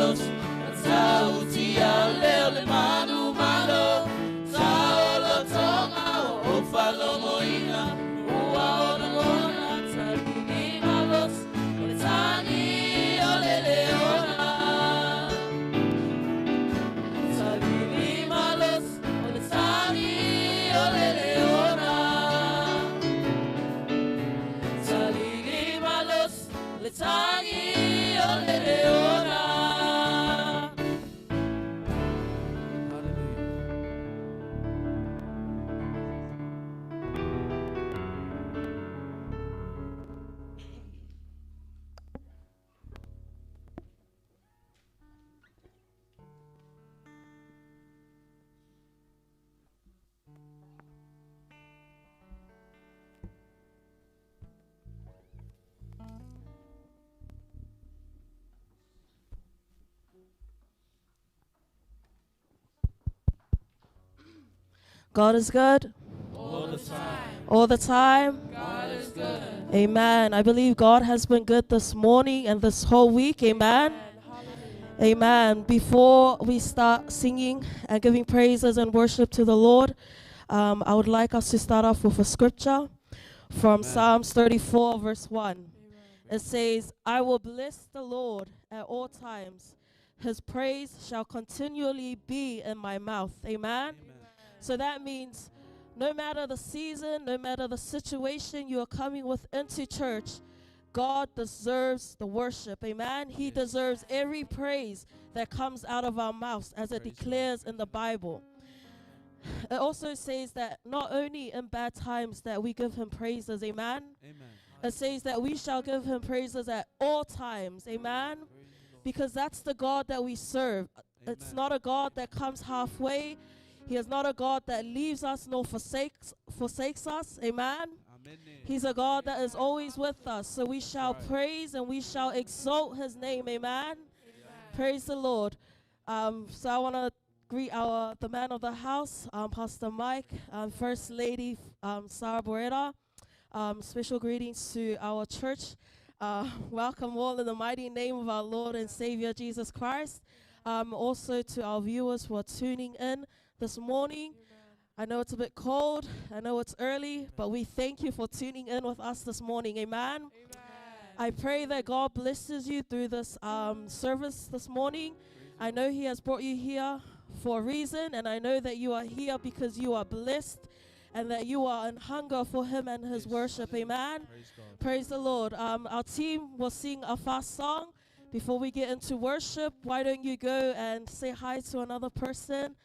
malos, sauti ya leo le manu malo, saolo tonga o falo moina, ua ono mona, talini malos, ole tani ole leona. Talini malos, ole tani ole leona. Talini malos, ole tani ole leona. God is good. All the time, All the time. God is good. Amen. I believe God has been good this morning and this whole week. Amen. Amen. Before we start singing and giving praises and worship to the Lord, I would like us to start off with a scripture from Psalms 34, verse 1. It says, I will bless the Lord at all times. His praise shall continually be in my mouth. Amen. So that means no matter the season, no matter the situation you are coming with into church, God deserves the worship. Amen. He deserves every praise that comes out of our mouths, as it declares in the Bible. It also says that not only in bad times that we give him praises. Amen. It says that we shall give him praises at all times. Amen. Because that's the God that we serve. It's not a God that comes halfway. He is not a God that leaves us nor forsakes us. Amen. He's a God that is always with us. So we shall praise and we shall exalt his name. Amen. Praise the Lord. So I want to greet the man of the house, Pastor Mike, First Lady Sarah Boretta. Special greetings to our church. Welcome all in the mighty name of our Lord and Savior Jesus Christ. Also to our viewers who are tuning in this morning. I know it's a bit cold. I know it's early, but we thank you for tuning in with us this morning. Amen. I pray that God blesses you through this service this morning. I know he has brought you here for a reason, and I know that you are here because you are blessed and that you are in hunger for him and his worship. Amen. Praise the Lord. Our team will sing a fast song. Before we get into worship, why don't you go and say hi to another person,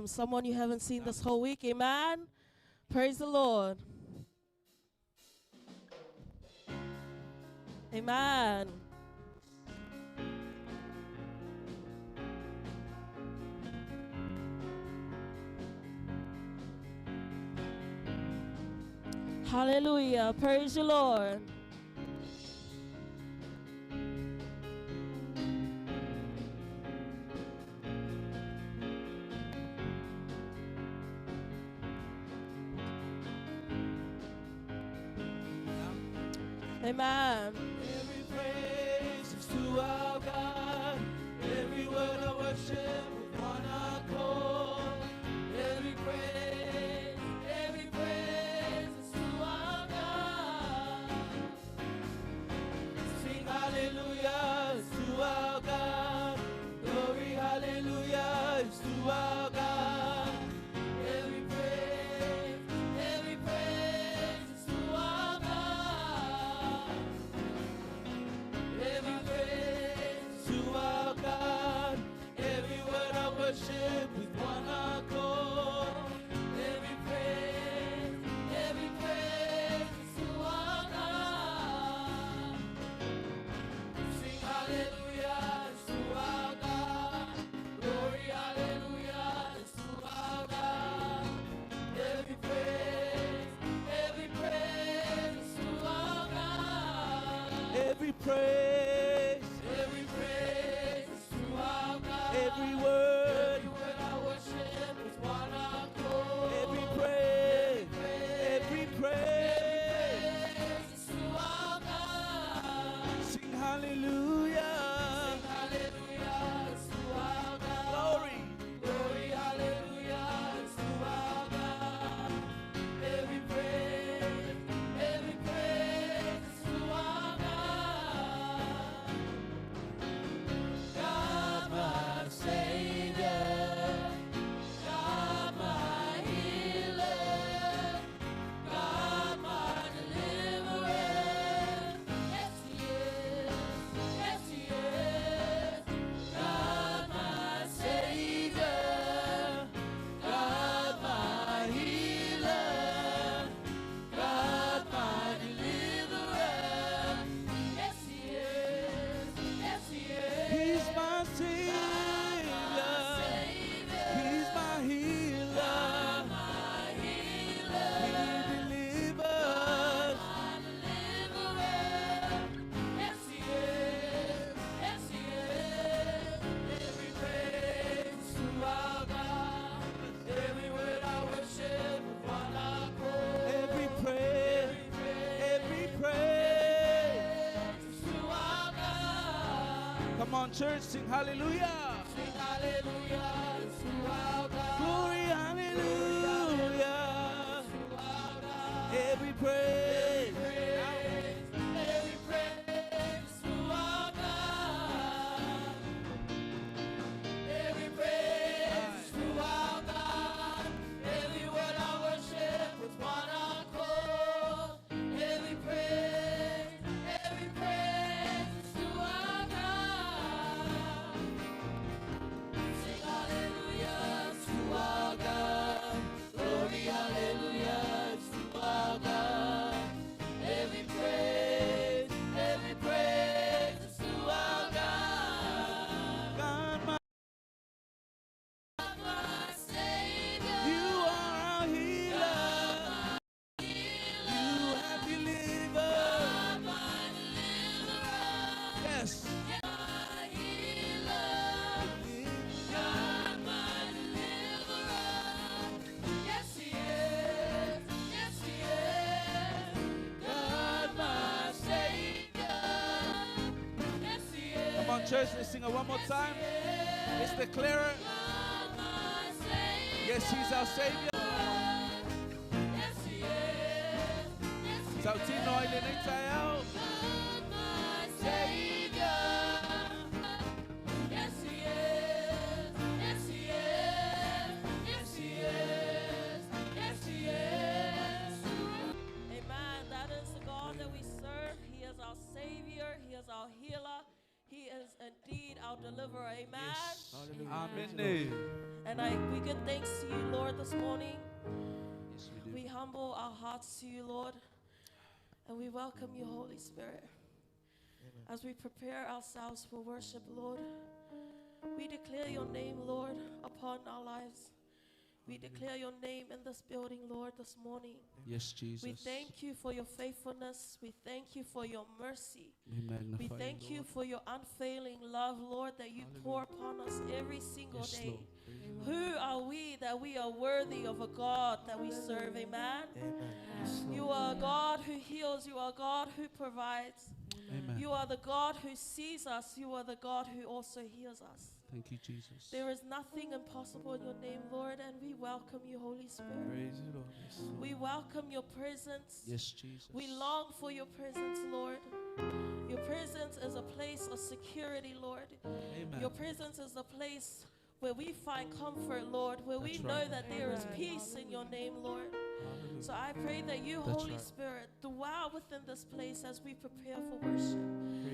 someone you haven't seen this whole week. Amen. Praise the Lord. Amen. Hallelujah. Praise you, Lord. Amen. Every praise is to our God. Every word of worship with one accord. Every praise is to our God. Sing hallelujah is to our God. Glory hallelujah is to our God. Every praise is to our God. on, church, sing hallelujah. Sing hallelujah to our God. Glory, hallelujah. Every praise. Every praise to our God. Every praise to our God. Every word I worship with one accord. Every praise to our God. Sing hallelujah to our God. Glory, hallelujah to our God. Every praise is to our God. God, my, My Savior, you are our healer. You have delivered. my deliverer, Yes. my healer, God, my deliverer. Yes, He is. Yes, He is. God, my Savior. Yes, He is. Come on, church, let's sing it one more time. Let's declare it. God, my Savior. Yes, He's our Savior. Yes, He is. Yes, He Sa utino ay linay tayo. God, my Savior. Yes, He is. Yes, He is. Yes, He is. Yes, He is. Amen. That is the God that we serve. He is our Savior. He is our healer. He is indeed our deliverer. Amen. Amen. And we give thanks to you, Lord, this morning. We humble our hearts to you, Lord. And we welcome you, Holy Spirit. As we prepare ourselves for worship, Lord, we declare your name, Lord, upon our lives. We declare your name in this building, Lord, this morning. Yes, Jesus. We thank you for your faithfulness. We thank you for your mercy. We magnify We thank you for your unfailing love, Lord, that you pour upon us every single Yes, day. Lord. Who are we that we are worthy of a God that we serve? Amen. You are a God who heals. You are a God who provides. Amen. You are the God who sees us. You are the God who also heals us. Thank you, Jesus. There is nothing impossible in your name, Lord, and we welcome you, Holy Spirit. Praise you, Lord. We welcome your presence. Yes, Jesus. We long for your presence, Lord. Your presence is a place of security, Lord. Amen. Your presence is a place where we find comfort, Lord, where we That's know right. that there is peace in your name, Lord. So I pray that you, That's Holy right. Spirit, dwell within this place as we prepare for worship.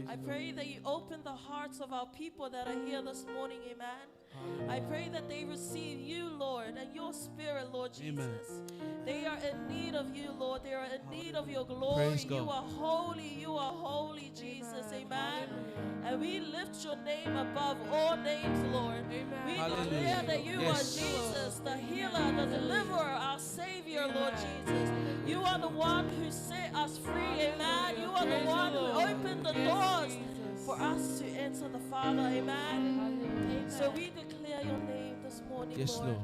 I pray that you open the hearts of our people that are here this morning, amen. I pray that they receive you, Lord, and your spirit, Lord Jesus. Amen. They are in need of you, Lord. They are in need of your glory. Praise God. You are holy, Jesus, amen. And we lift your name above all names, Lord. We Hallelujah. declare that you Yes. are Jesus, the healer, the deliverer, our Savior, Lord Jesus. You are the one who set us free, amen. You are the one who opened the doors for us to enter the Father, amen. So we declare your name this morning, Yes, Lord.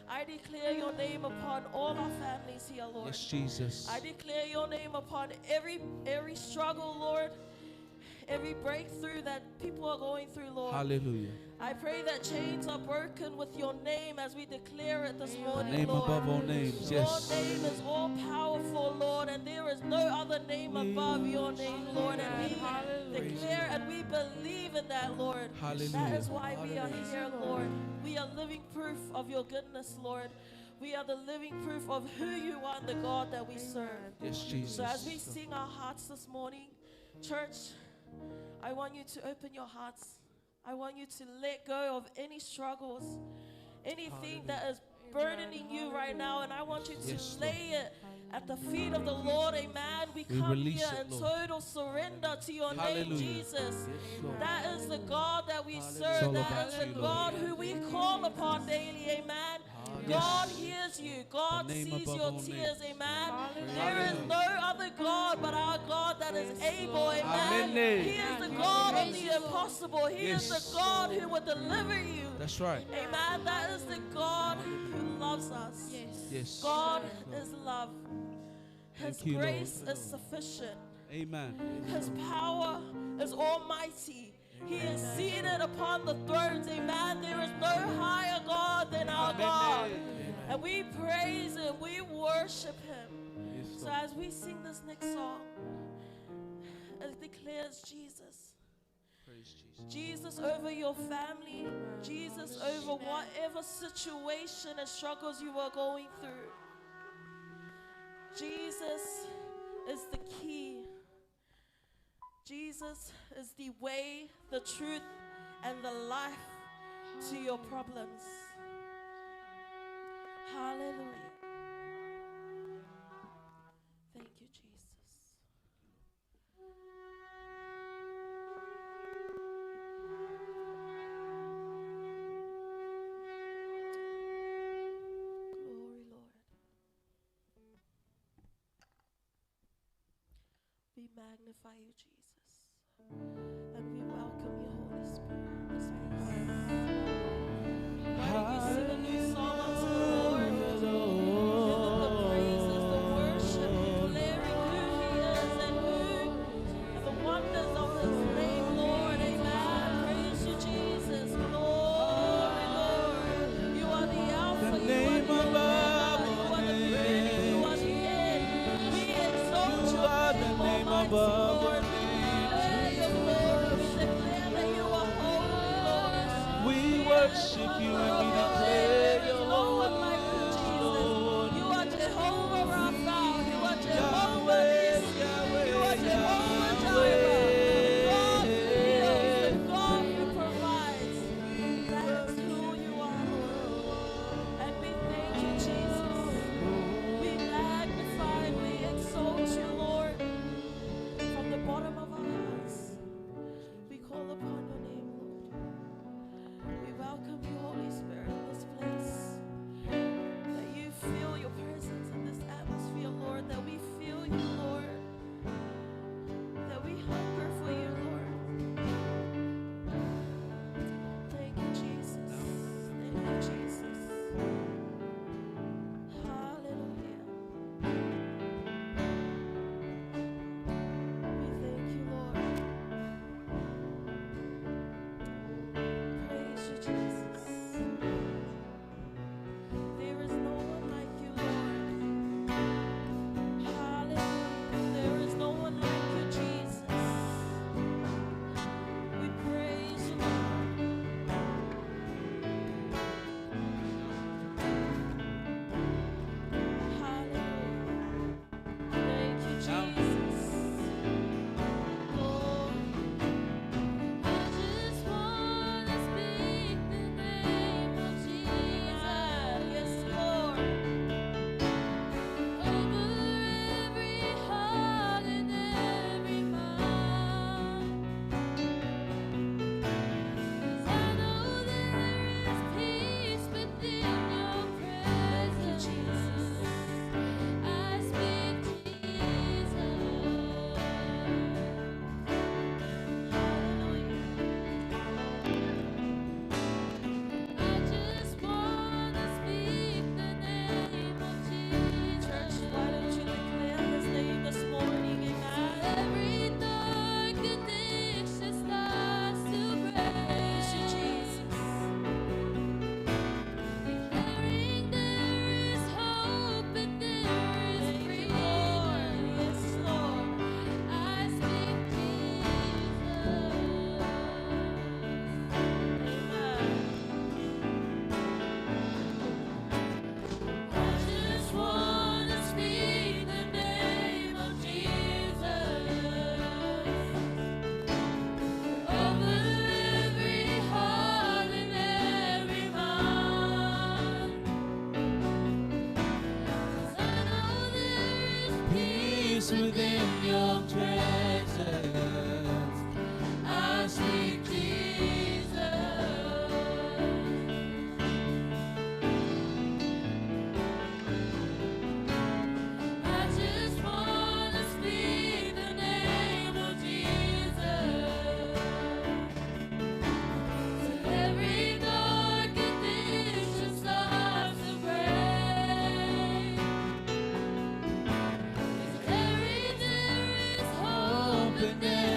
I declare your name upon all our families here, Lord. Yes, Jesus. I declare your name upon every struggle, Lord, every breakthrough that people are going through, Lord. Hallelujah. I pray that chains are broken with your name as we declare it this morning, Name Lord. above all names. Yes. Your name is all powerful, Lord, and there is no other name above your name, Lord. And we declare and we believe in that, Lord. Hallelujah. That is why we are here, Lord. We are living proof of your goodness, Lord. We are the living proof of who you are and the God that we serve. Yes, Jesus. So as we sing our hearts this morning, church, I want you to open your hearts. I want you to let go of any struggles, anything that is burdening you right now, and I want you to Yes, lay it at the feet of the Lord, amen. We come release here it, in Lord. total surrender to your name, Hallelujah. Jesus. Lord. That is the God that we It's serve. all That about is the you, God Lord. who we call upon daily, amen. God hears you. God The name sees above your all tears, names. amen. There is no other God but our God that is able, amen. Amen. He is the God of the impossible. He is the God who will deliver you. That's right. Amen. That is the God who loves us. Yes. God is love. His Thank you, grace Lord. is sufficient. Amen. His power is almighty. He is seated upon the thrones. Amen. There is no higher God than our God. And we praise Him. We worship Him. So as we sing this next song, it declares Jesus. Praise Jesus. Jesus over your family. Jesus over whatever situation and struggles you are going through. Jesus is the key. Jesus is the way, the truth, and the life to your problems. Hallelujah. Thank you, Jesus. Glory, Lord. We magnify you, Jesus. And we welcome you, Holy Spirit, in this place. Why don't you sing a new song unto the Lord? Give Him the praises, the worship, declaring who He is and the wonders of His name, Lord. Amen. Praise you, Jesus. Glory, Lord. You are the Alpha, you are the Omega, you are the beginning, you are the end. We exalt you, Almighty Lord. We worship you and we declare your Lord. You are Jehovah Rapha. You are Jehovah Nissi. You are Jehovah Jireh. God heals, the God who provides. That is who you are, Lord. And we thank you, Jesus. We magnify and we exalt you, Lord. From the bottom of our hearts, we call upon your name, Lord. We welcome you, Holy Spirit, in this place. That you feel your presence in this atmosphere, Lord. That we feel you, Lord. That we hunger for you, Lord. Thank you, Jesus. Thank you, Jesus. Hallelujah. We thank you, Lord. Praise you, Jesus. There is no one like you, Lord. Hallelujah. There is no one like you, Jesus. We praise you, Lord. Hallelujah. Thank you, Jesus. Lord. I just wanna speak the name of Jesus. Yes, Lord. Over every heart and every mind. 'Cause I know there is peace within your presence. I speak Jesus. I just wanna speak the name of Jesus. Church, why don't you declare His name this morning? Amen. Every dark addiction starts to Praise you, break. Jesus. Declaring there is hope and there is Thank you, freedom. Lord. Yes, Lord. I speak Jesus. Amen. I just wanna speak the name of Jesus over every heart and every mind. 'Cause I know there is peace within your presence. I speak Jesus. I just wanna speak the name of Jesus. So every dark addiction starts to break. 'Cause there is hope and there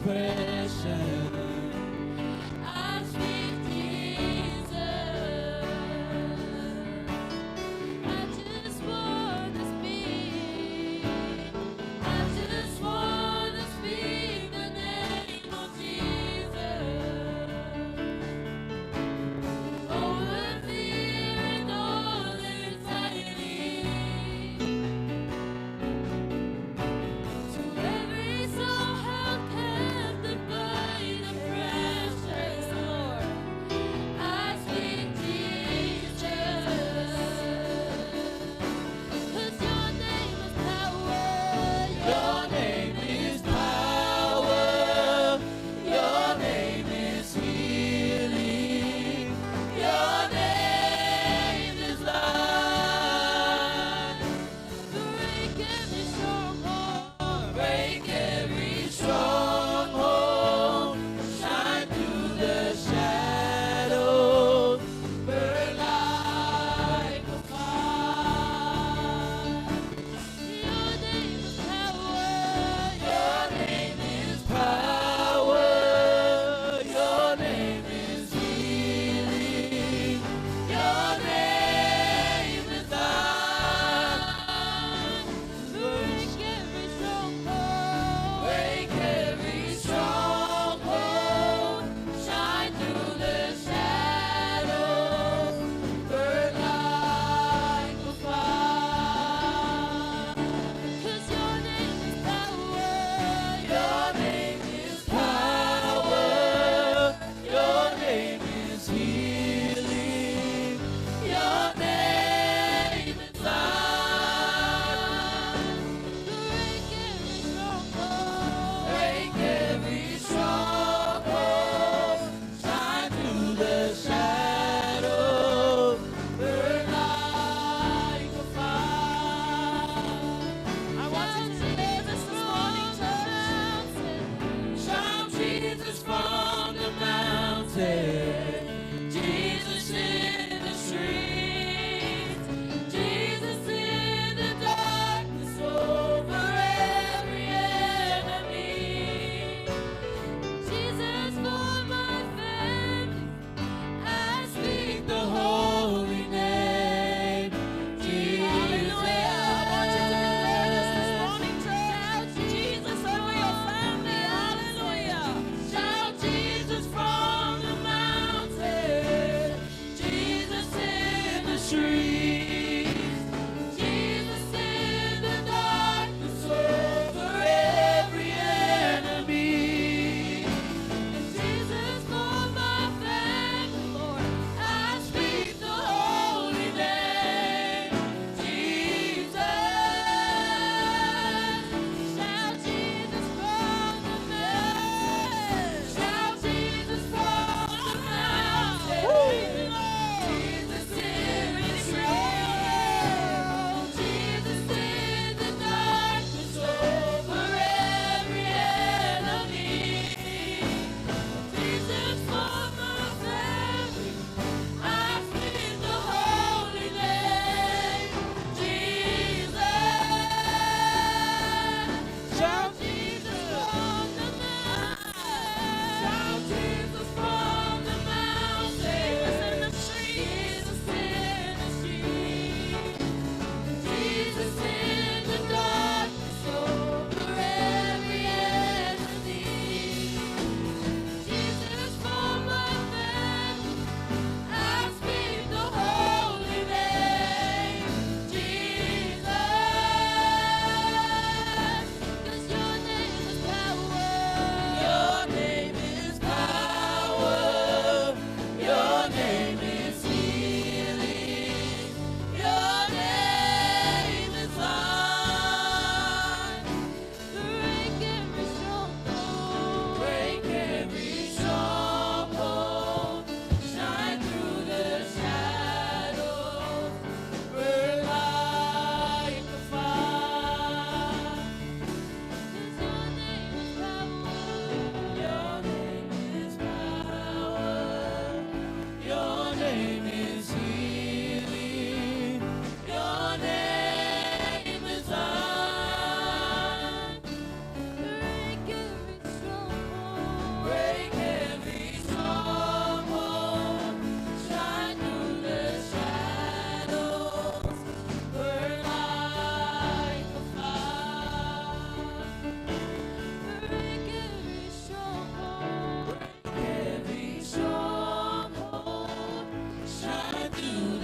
oppression. I speak Jesus. I just wanna speak. I just wanna speak the name of Jesus. Over fear and all anxiety. To every soul held captive by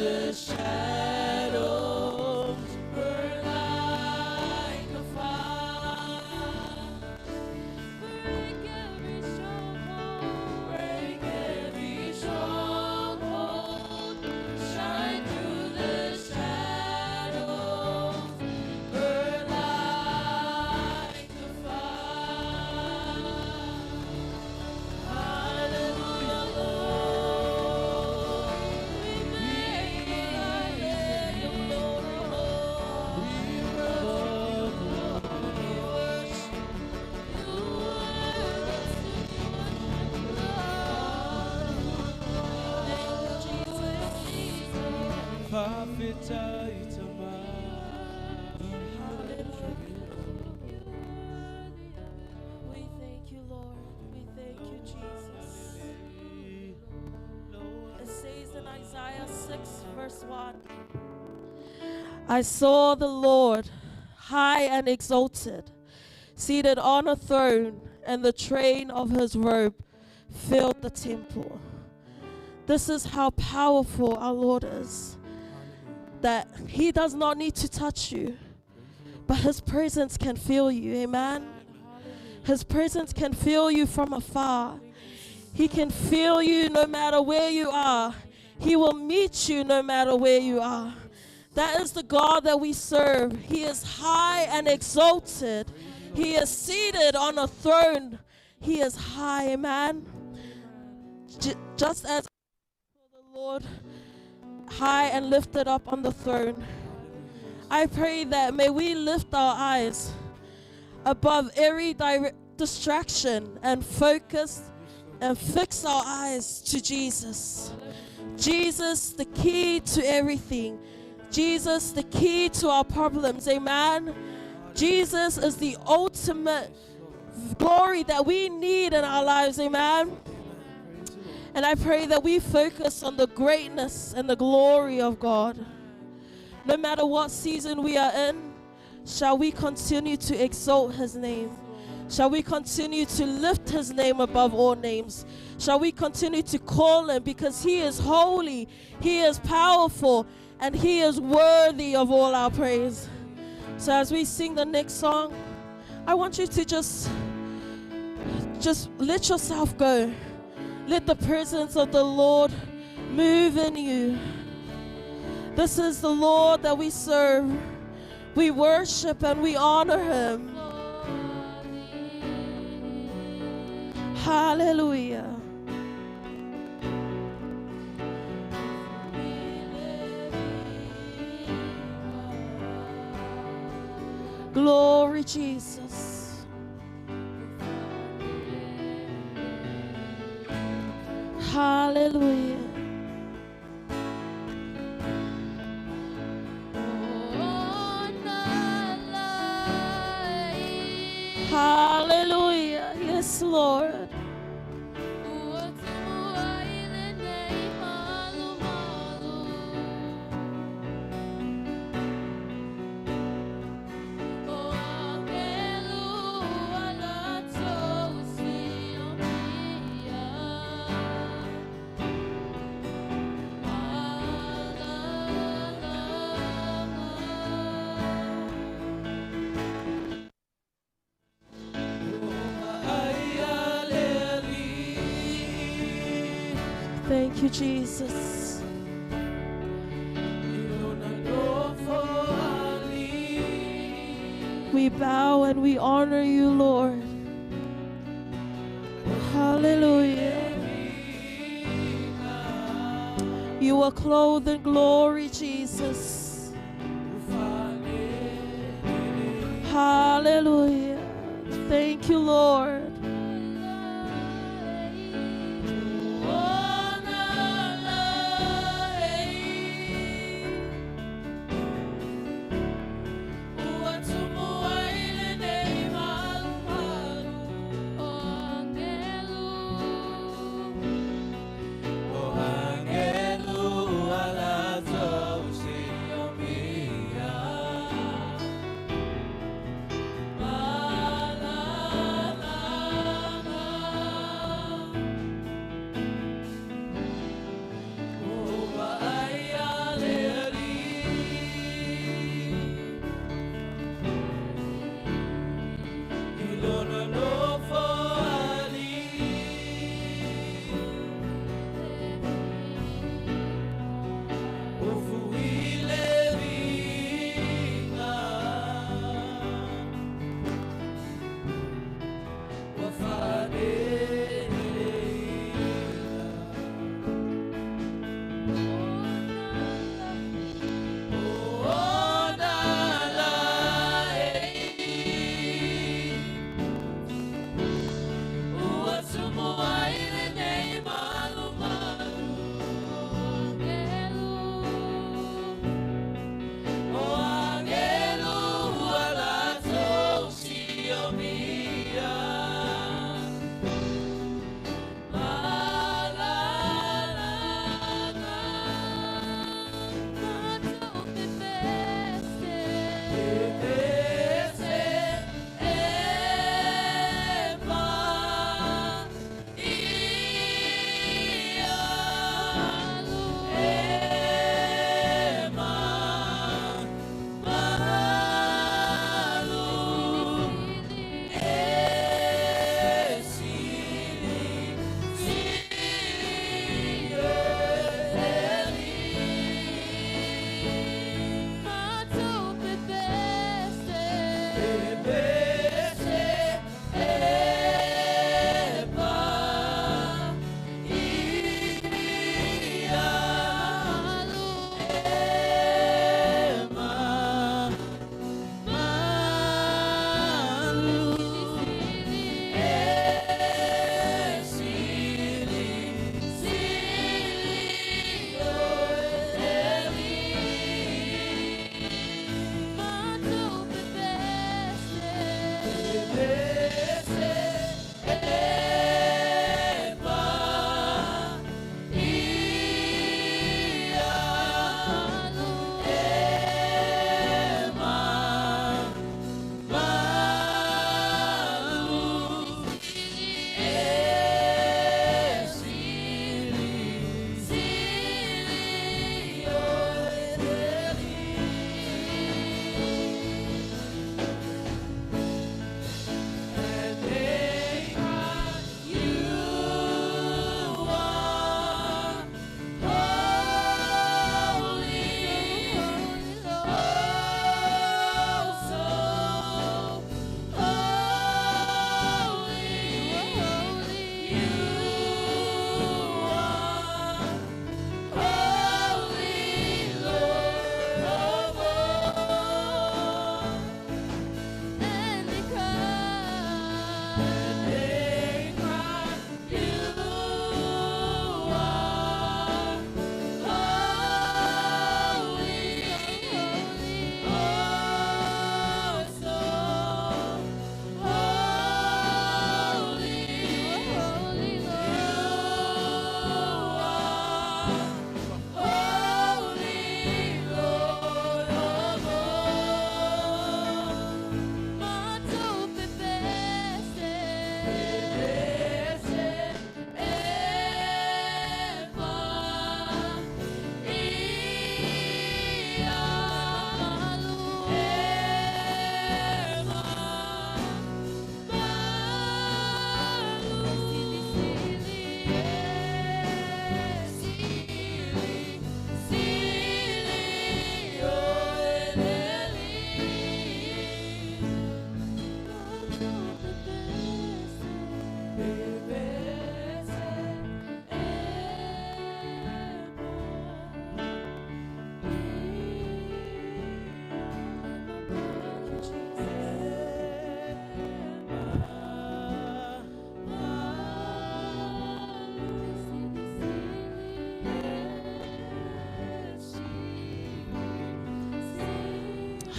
the shadows, burn like a fire. Break every stronghold, break every stronghold. Shine through the shadows, burn like a fire. Hallelujah, Lord. We magnify your glory, Lord. We worship you, Prophet We thank you, Lord. We thank you, Jesus. It says in Isaiah 6, verse 1, I saw the Lord high and exalted, seated on a throne, and the train of his robe filled the temple. This is how powerful our Lord is, that he does not need to touch you, but his presence can fill you. Amen. His presence can fill you from afar. He can feel you no matter where you are. He will meet you no matter where you are. That is the God that we serve. He is high and exalted. He is seated on a throne. He is high, amen. Just as the Lord high and lifted up on the throne, I pray that may we lift our eyes above every distraction and focus and fix our eyes to Jesus. Jesus, the key to everything. Jesus, the key to our problems. Amen. Jesus is the ultimate glory that we need in our lives. Amen. And I pray that we focus on the greatness and the glory of God. No matter what season we are in, shall we continue to exalt his name? Shall we continue to lift his name above all names? Shall we continue to call him, because he is holy, he is powerful, and he is worthy of all our praise. So as we sing the next song, I want you to just let yourself go. Let the presence of the Lord move in you. This is the Lord that we serve. We worship and we honor him. Hallelujah. Glory, Jesus. Hallelujah. Hallelujah. Yes, Lord. Thank you, Jesus. We bow and we honor you, Lord. Hallelujah. You are clothed in glory, Jesus. Hallelujah. Thank you, Lord.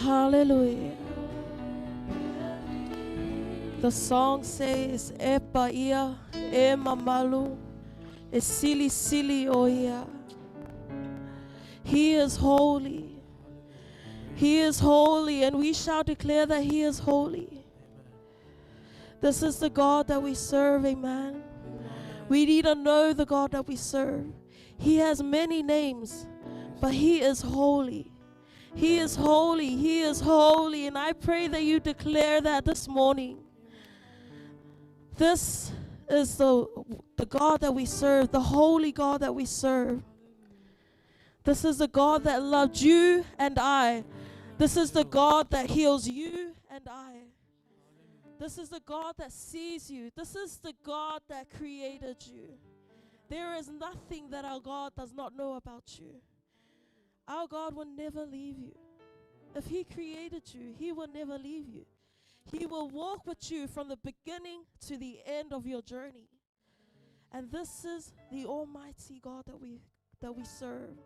Hallelujah. The song says, Epa ia, e mamalu, e sili sili oia. He is holy. He is holy, and we shall declare that He is holy. This is the God that we serve, amen. We need to know the God that we serve. He has many names, but He is holy. He is holy. He is holy. And I pray that you declare that this morning. This is the God that we serve, the holy God that we serve. This is the God that loved you and I. This is the God that heals you and I. This is the God that sees you. This is the God that created you. There is nothing that our God does not know about you. Our God will never leave you. If He created you, He will never leave you. He will walk with you from the beginning to the end of your journey. And this is the Almighty God that we serve.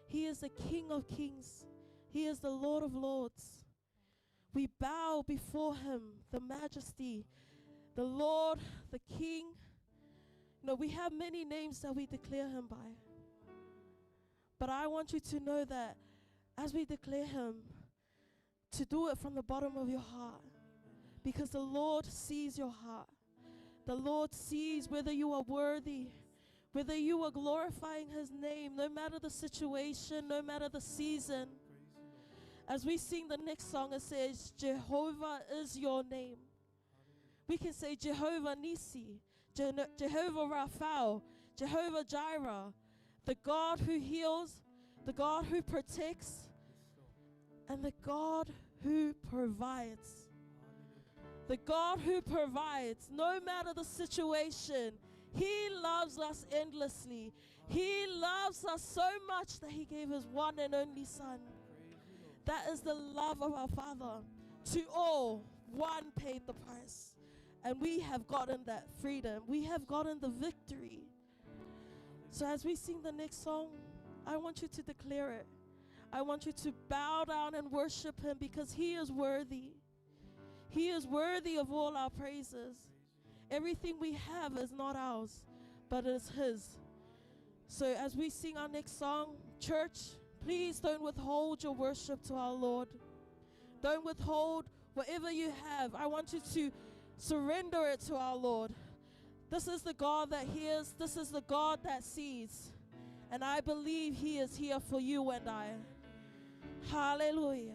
He is the King of kings. He is the Lord of lords. We bow before Him, the majesty, the Lord, the King. We have many names that we declare Him by. But I want you to know that as we declare Him, to do it from the bottom of your heart. Because the Lord sees your heart. The Lord sees whether you are worthy, whether you are glorifying His name, no matter the situation, no matter the season. As we sing the next song, it says, Jehovah is your name. We can say Jehovah Nisi, Jehovah Rapha, Jehovah Jireh, the God who heals, the God who protects, and the God who provides. The God who provides, no matter the situation. He loves us endlessly. He loves us so much that He gave His one and only Son. That is the love of our Father. To all, one paid the price. And we have gotten that freedom. We have gotten the victory. So as we sing the next song, I want you to declare it. I want you to bow down and worship Him because He is worthy. He is worthy of all our praises. Everything we have is not ours, but it is His. So as we sing our next song, church, please don't withhold your worship to our Lord. Don't withhold whatever you have. I want you to surrender it to our Lord. This is the God that hears. This is the God that sees. And I believe He is here for you and I. Hallelujah.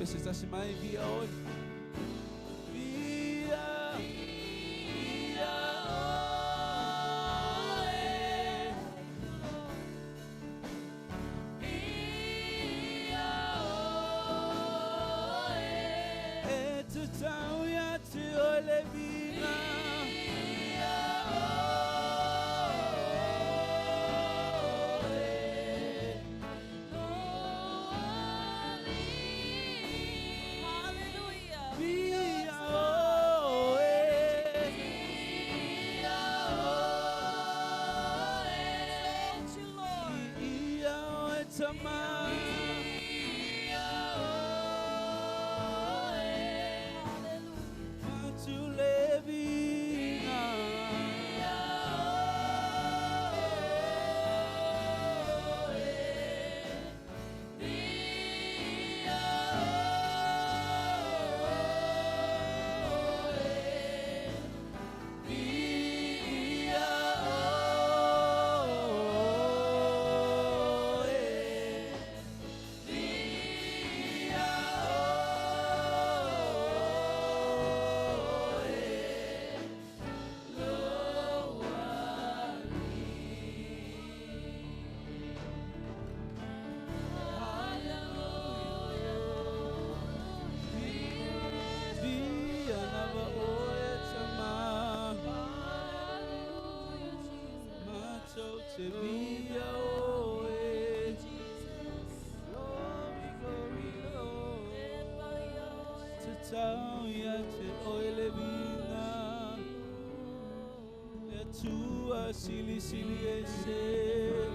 pese esta semana via hoje. Via, e tu tau ya te ole vina. Sili sili ese.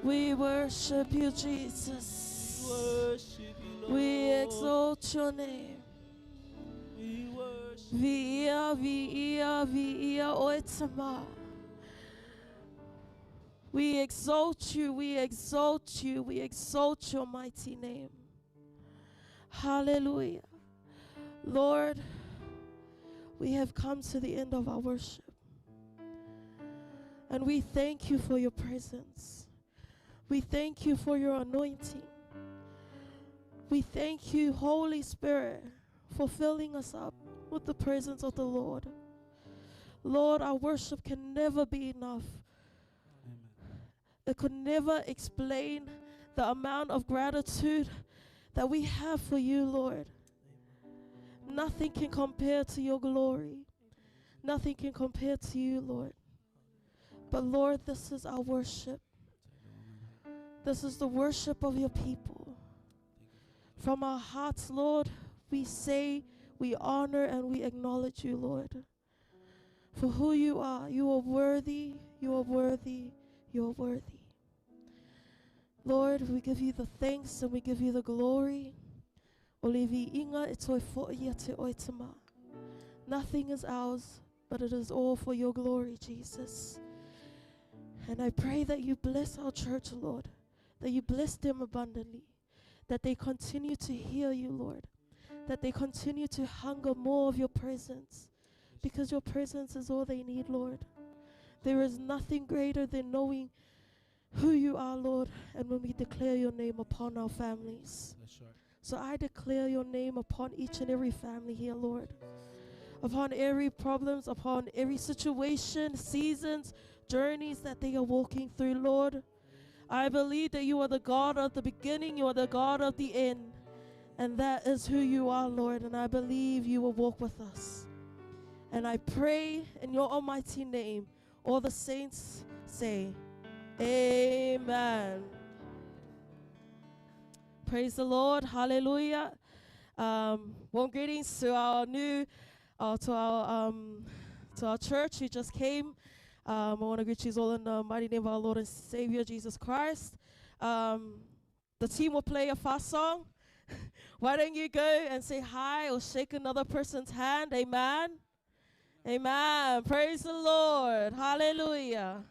We worship you, Jesus. We exalt your name. Via, via, via, oitama. We exalt you, we exalt you, we exalt your mighty name. Hallelujah. Lord, we have come to the end of our worship. And we thank you for your presence. We thank you for your anointing. We thank you, Holy Spirit, for filling us up with the presence of the Lord. Lord, our worship can never be enough. It could never explain the amount of gratitude that we have for you, Lord. Nothing can compare to your glory. Nothing can compare to you, Lord. But Lord, this is our worship. This is the worship of your people. From our hearts, Lord, we say, we honor and we acknowledge you, Lord. For who you are worthy, you are worthy, you are worthy. Lord, we give you the thanks and we give you the glory. Nothing is ours, but it is all for your glory, Jesus. And I pray that you bless our church, Lord, that you bless them abundantly, that they continue to hear you, Lord, that they continue to hunger more of your presence, because your presence is all they need, Lord. There is nothing greater than knowing who you are, Lord, and when we declare your name upon our families. That's right. So I declare your name upon each and every family here, Lord. Upon every problems, upon every situation, seasons, journeys that they are walking through, Lord. I believe that you are the God of the beginning, you are the God of the end. And that is who you are, Lord. And I believe you will walk with us. And I pray in your almighty name, all the saints say, Amen. Praise the Lord. Hallelujah. Warm greetings to our new, to our church who just came. I want to greet you all in the mighty name of our Lord and Savior Jesus Christ. The team will play a fast song. Why don't you go and say hi or shake another person's hand? Amen. Amen. Praise the Lord. Hallelujah.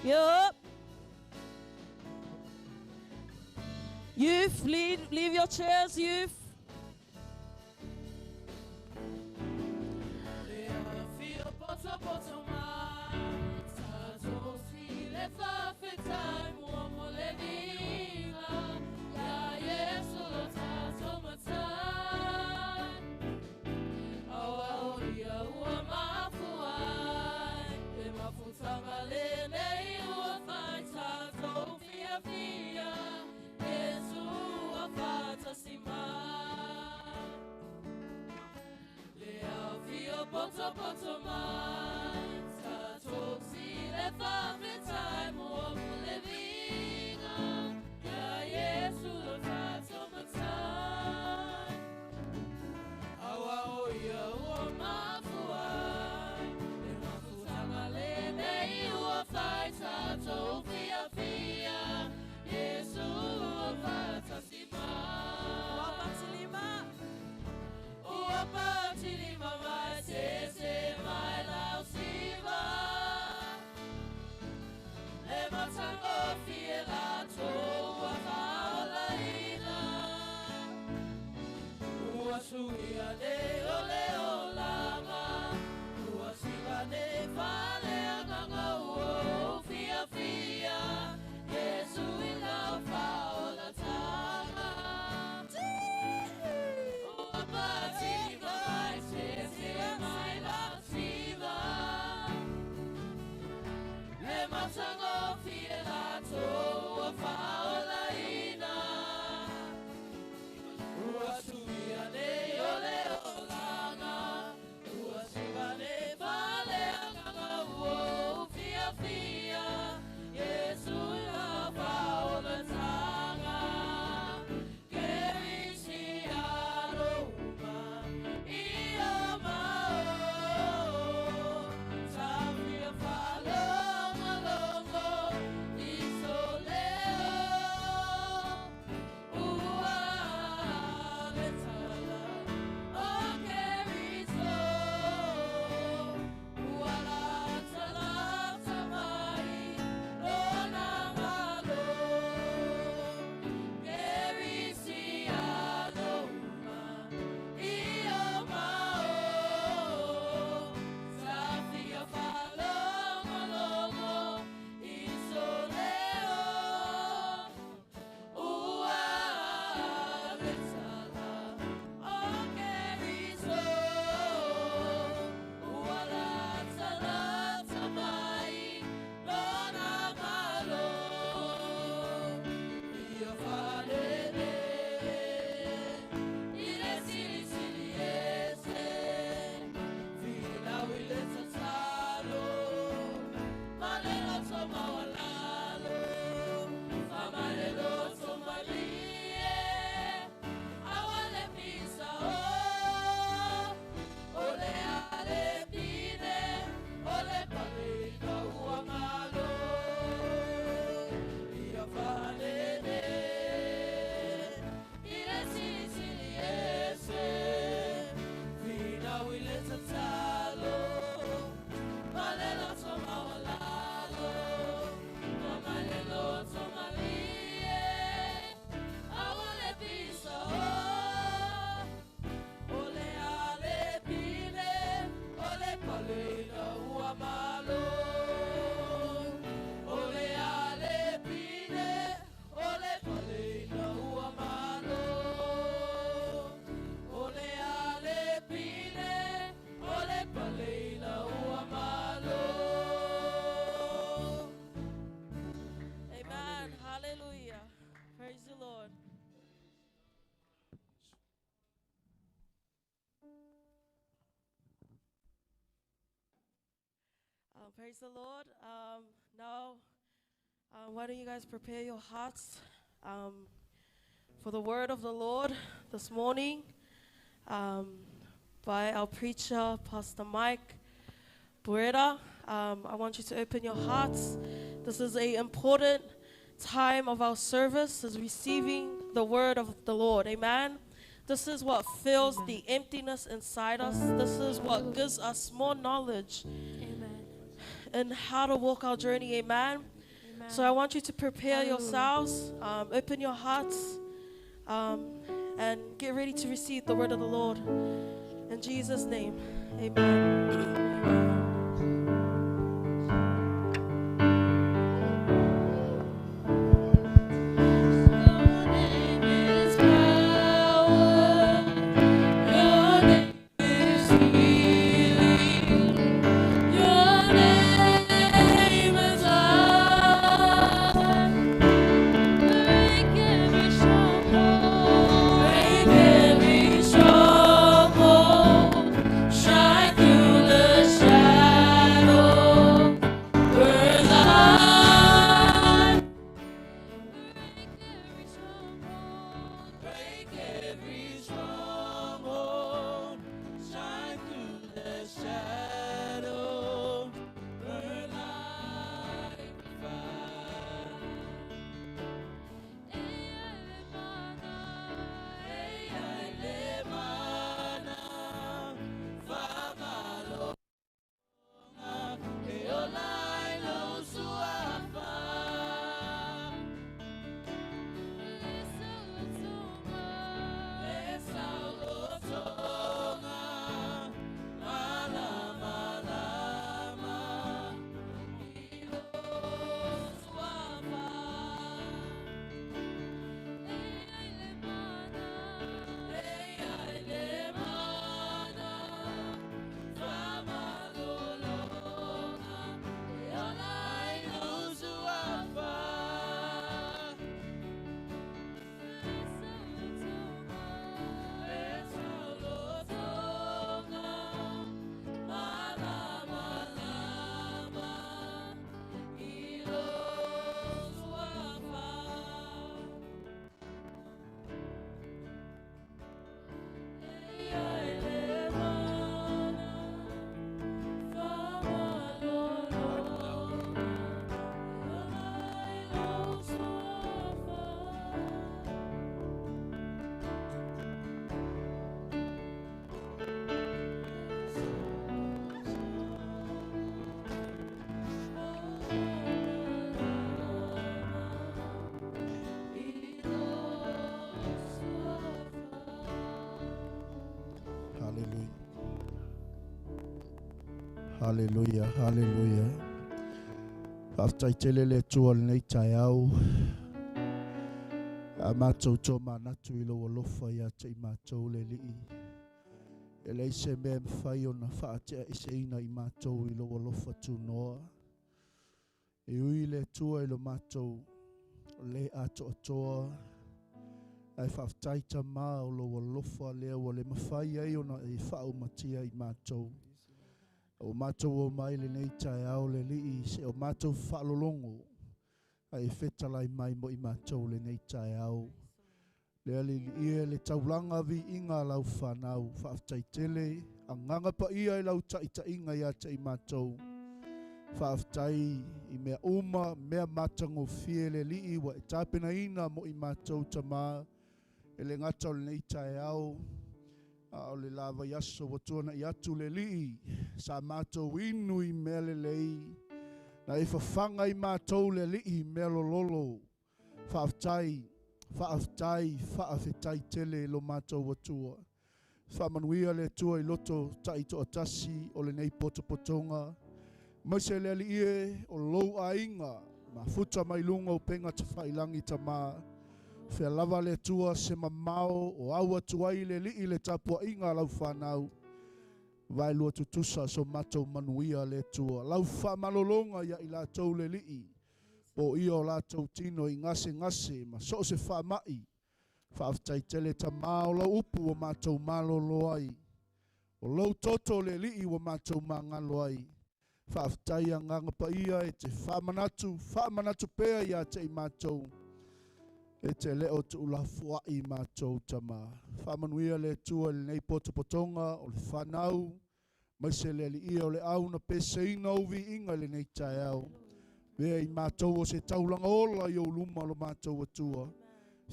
Yup. Youth, leave your chairs, youth. Praise the Lord. Now, why don't you guys prepare your hearts for the word of the Lord this morning by our preacher, Pastor Mike Buera. I want you to open your hearts. This is an important time of our service, is receiving the word of the Lord. Amen. This is what fills the emptiness inside us. This is what gives us more knowledge and how to walk our journey. Amen. So I want you to prepare yourselves, open your hearts, and get ready to receive the word of the Lord. In Jesus' name, amen. Hallelujah, hallelujah. After telele tuol nei tayau, amato to manatu ilo wolofa ya te imato le li. Ele se mem fayo na faate ise ina imato ilo wolofa tu noa. E uile tua ilo mato le ato atoa. Ai faftaita ma ulo wolofa lea wale mafaya iyo na i fau matia imato. O matou o mai le nei tai au le li se o matou whaalolongo ai whetalai mai mo i matou le nei tai au. Le ali ia le taulanga vi inga lau whanau whaaftai tele a nganga pa ia i lau taita inga ia te i matou. Whaaftai i mea uma mea matango fie le li wa e tāpena ina mo i matou tama e le ngata o le nei tai au. O le lava yaso watuana i atu le li sa mātou inu i mele lei na e whawhanga i mātou le li melo lolo whaafetai tele lo mātou watua whamanuia le tua i loto taito atasi o le nei potopotonga maise le ali ie o lou a inga ma futa mai lunga o penga ta whailangi ta maa Fea lava le tua se mamao o aua tuai le li le tapua inga lau whanau. Vai lua tutusa so matou manuia le tua. Lau wha malolonga ia i la tau le li. Po ia o la tau tino i ngase ma so se wha mai. Whaaftai tele ta mao lau upu o matou maloloai. O lau toto le li o matou mangaloai. Whaaftai a nganga pa ia e te whamanatu pea ia te i matou. E te leo tu la fuai mātou tama. Whamanuia le tua le nei potopotonga o le whanau. Maise le li ia o le au na peseina uvi inga le nei tai au. Vea i mātou o se taulanga ola i o luma lo mātou atua.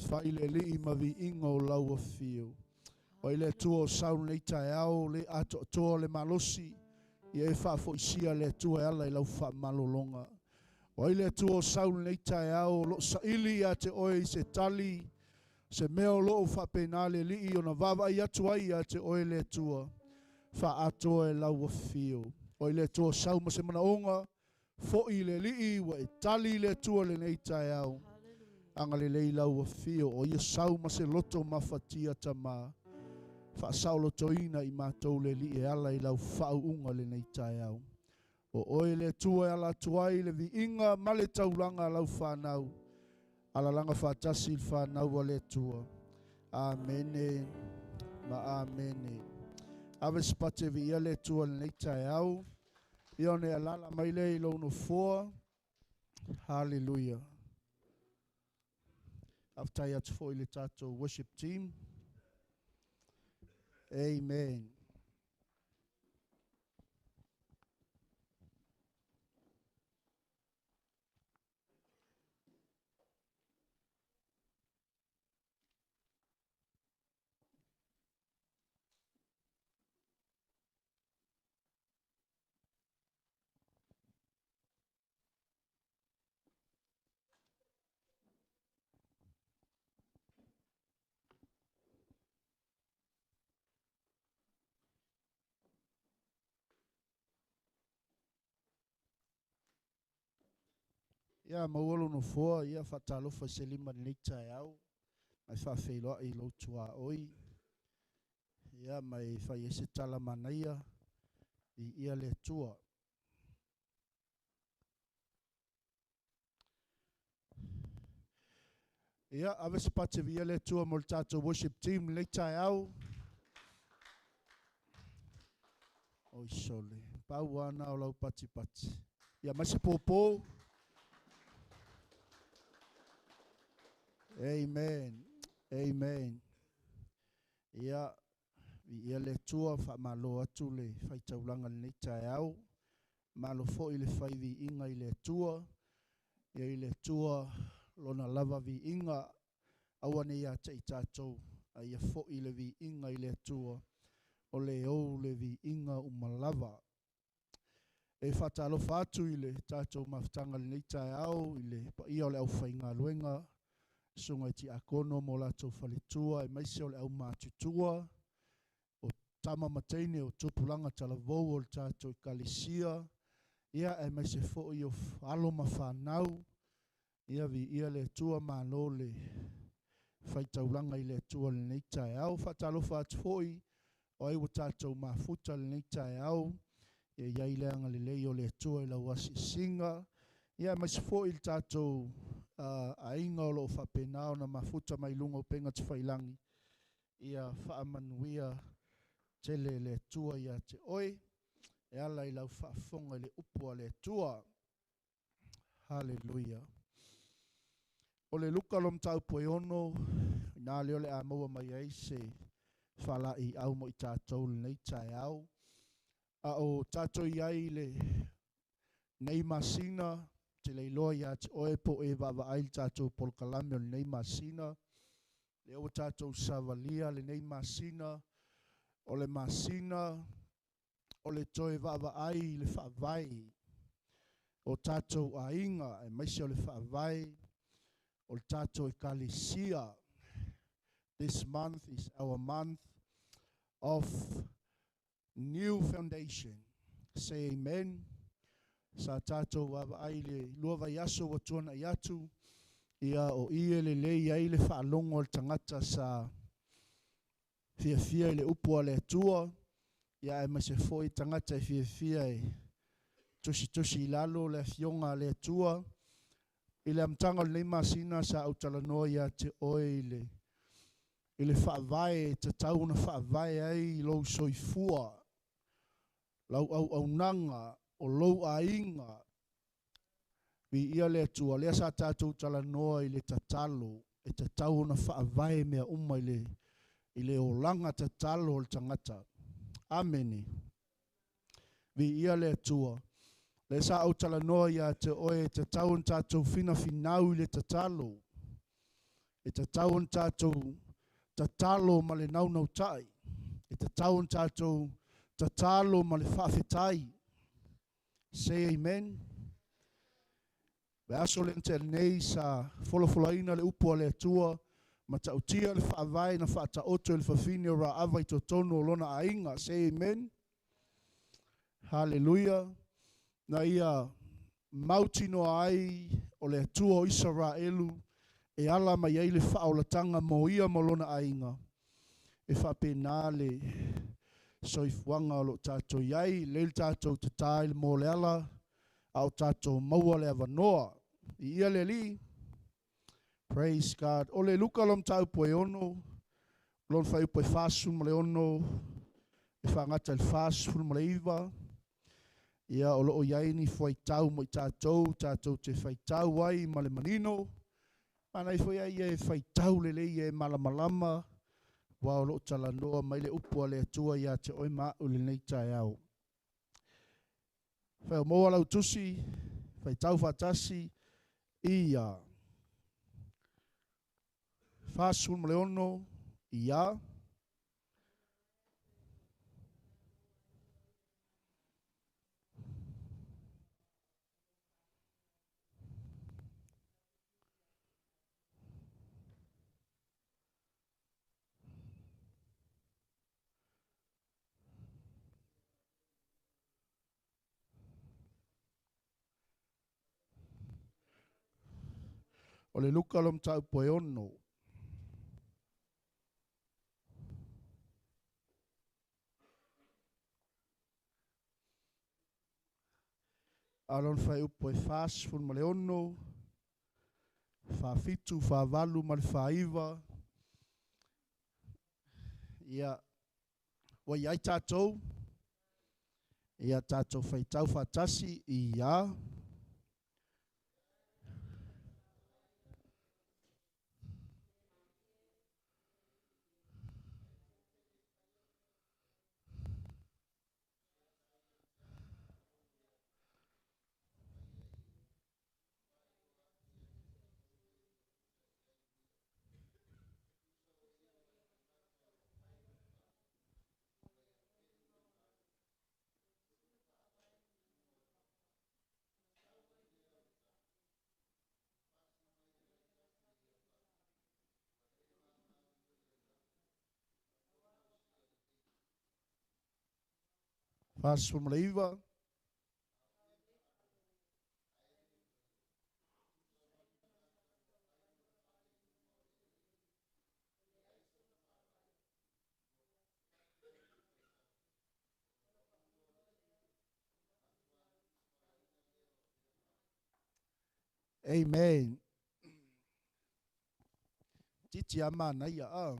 Whai le li i mavi inga o lau a fio. O i le tua o saun nei tai au le ato atoa le malosi. I e whafo isia le tua e ala i lau wha malolonga. O ile tu o saul nei tai au lo sa ili a te oe se tali Se meo loo whapena le li o na wawa i atu ai a te oe le tua. Wha ato e lau wa fio. Oe le tua sau ma se mana onga. Fo i le li wa e tali le tua le nei tae au. Anga le lei lau wa fio. O ia sau ma se loto mawhatia tama. Wha saulo toina i mātou le li e ala i lau whau unga le nei tae au. O oe le tua e ala tuai le vi inga male taulanga lau whanau. Ala langa whatasi il whanau wa le tua. Amene. Ma amene. Ave spate vi ia le tua le nei tae au. Ione alala mai le ilo no foa. Hallelujah. After atu fo i le tatou worship team. Amen. Ia mauolo no foa, ia whatalofa se lima ni tae au. Mai whawheiloa i lo tua oi. Ia mai whai ese tala manaia i ia le tua. Ia ave se pate vi ia le tua mo le tatou worship team le tae au. Oi sole. Pau ana o lau pati pati. Ia mai se popo. Amen. Amen. Ia le tua wha malo atu le whai taulanga le tae au. Malo fo i le whai vi inga i le tua. Ia i le tua lona lava vi inga. Awane ia te i tātou. A ia fo i le vi inga i le tua. O le ou le vi inga umalava. E whatalo whatu i le tātou maftanga le tae au. I le pa ia o le au whainga luenga. Sunga ti akono mo latou whaletua, e maise o le au mātutua, o tama mateine o tupulanga talavou o le tātou kalisia, ia e maise fo i o alo ma whanau, ia vi ia le tua malo le whaitaulanga i le tua le nei tae au, whatalo whatu foi, o ai o tātou mafuta le nei tae au, ia iai leanga le lei o le tua i la wasi singa, ia maise fo i le tātou a inga o lo whapenao na mafuta mai lunga o penga te whailangi. Ia whaamanuia tele le tua ia te oi. E ala i lau whaafonga le upua le tua. Hallelujah. O le luka lom tau poe ono. Nā leo le a maua mai ai se whala i au mo i tātou le nei tae au. A o tātou iai le nei masina. Te leiloa ia te oe po e wawa ail tātou polkalame o le nei masina. Le o tātou savalia le nei masina. O le masina. O le toe wawa ai le whaavai. O tātou a inga e maise o le whaavai. O le tātou e kalisia. This month is our month of new foundation. Say amen. Sa tātou wawa ai le lua vai aso wa tuana i atu. Ia o ie le lei ai le whaalongo le tangata sa fia le upua le tua. Ia e mase foi tangata e fia e tosi lalo le fionga le tua. I le amtanga le masina sa autalanoa ia te oe i le whaavai te tauna whaavai ai lo soifua. Lau au nanga. O lou a inga, vi ia le atua, lea sa tātou tala noa i le tatalo, e te tau na whaavai mea uma i le o langa tatalo o le tangata. Amene. Vi ia le atua, le sa au tala noa ia te oe, te tau na tātou fina finau i le tatalo, e te tau na tātou tatalo ma le naunau tai, e te tau na tātou tatalo ma le whaafetai. Say amen. Ve aso le nte nei sa folofolaina le upua le atua matautia le whaavai na whaata oto le whawhine o ra awai to tono o lona ainga. Say amen. Hallelujah. Na ia mautino ai o le atua o Israelu e ala mai ai le whaolatanga mo ia mo lona ainga. E whapena le soifuanga o lo tātou iai, le tātou te tāi mo le ala, au tātou maua le avanoa. I ia le li. Praise God. O le luka lom tau poe ono, lon whai poe whasu mo le ono, e whangata le whasu mo le iwa. Ia o loo iai ni whai tau mo i tātou te whai tau ai ma le manino. Mana i whai ai e whai tau le lei e malamalama, wa o loo tala noa mai le upua le atua ia te oi maa ule nei tai au. Whai o moa lau tusi, whai tau whatasi, ia. Whasu mo le ono, ia. O le luka lom tau poe ono. Alon fai upo e fas fun ma le ono. Fa fitu, fa valu ma le fa iwa. Ia, wa iai tātou. Ia tātou fai tau fatasi, ia. Fas fun ma le iwa. Amen. Titi amana ia a.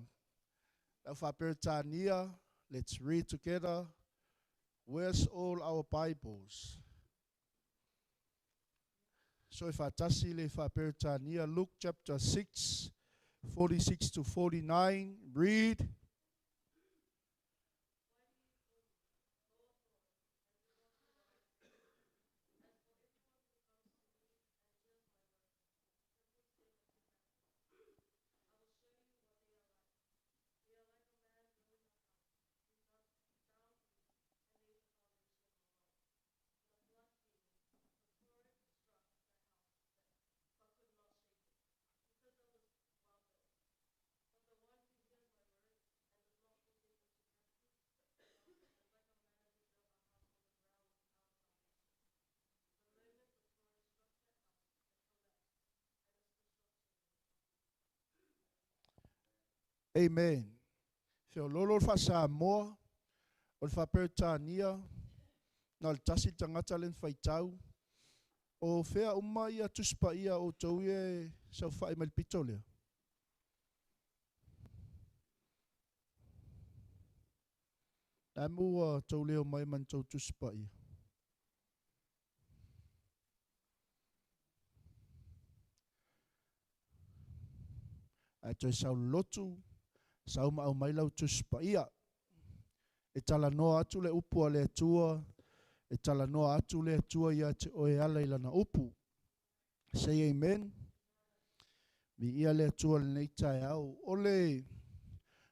Lau whaperitania, let's read together. Where's all our Bibles? So if I tasi le whaperitania, Luke chapter 6, 46 to 49, read. Amen. Feo lolo fa sa moa, o fa peritania, na tasi tangata len fai tau, o fea uma ia tuspa ia o tau e sau fai mal pitolea. Amu tau leo mai man tau tuspa ia. A toi sau lotu, sau ma au mai lau tuspa ia. E tala noa atu le upu a le atua, e tala noa atu le atua ia te oe ala ilana upu. Say amen. Mi ia le atua le neitai au. Ole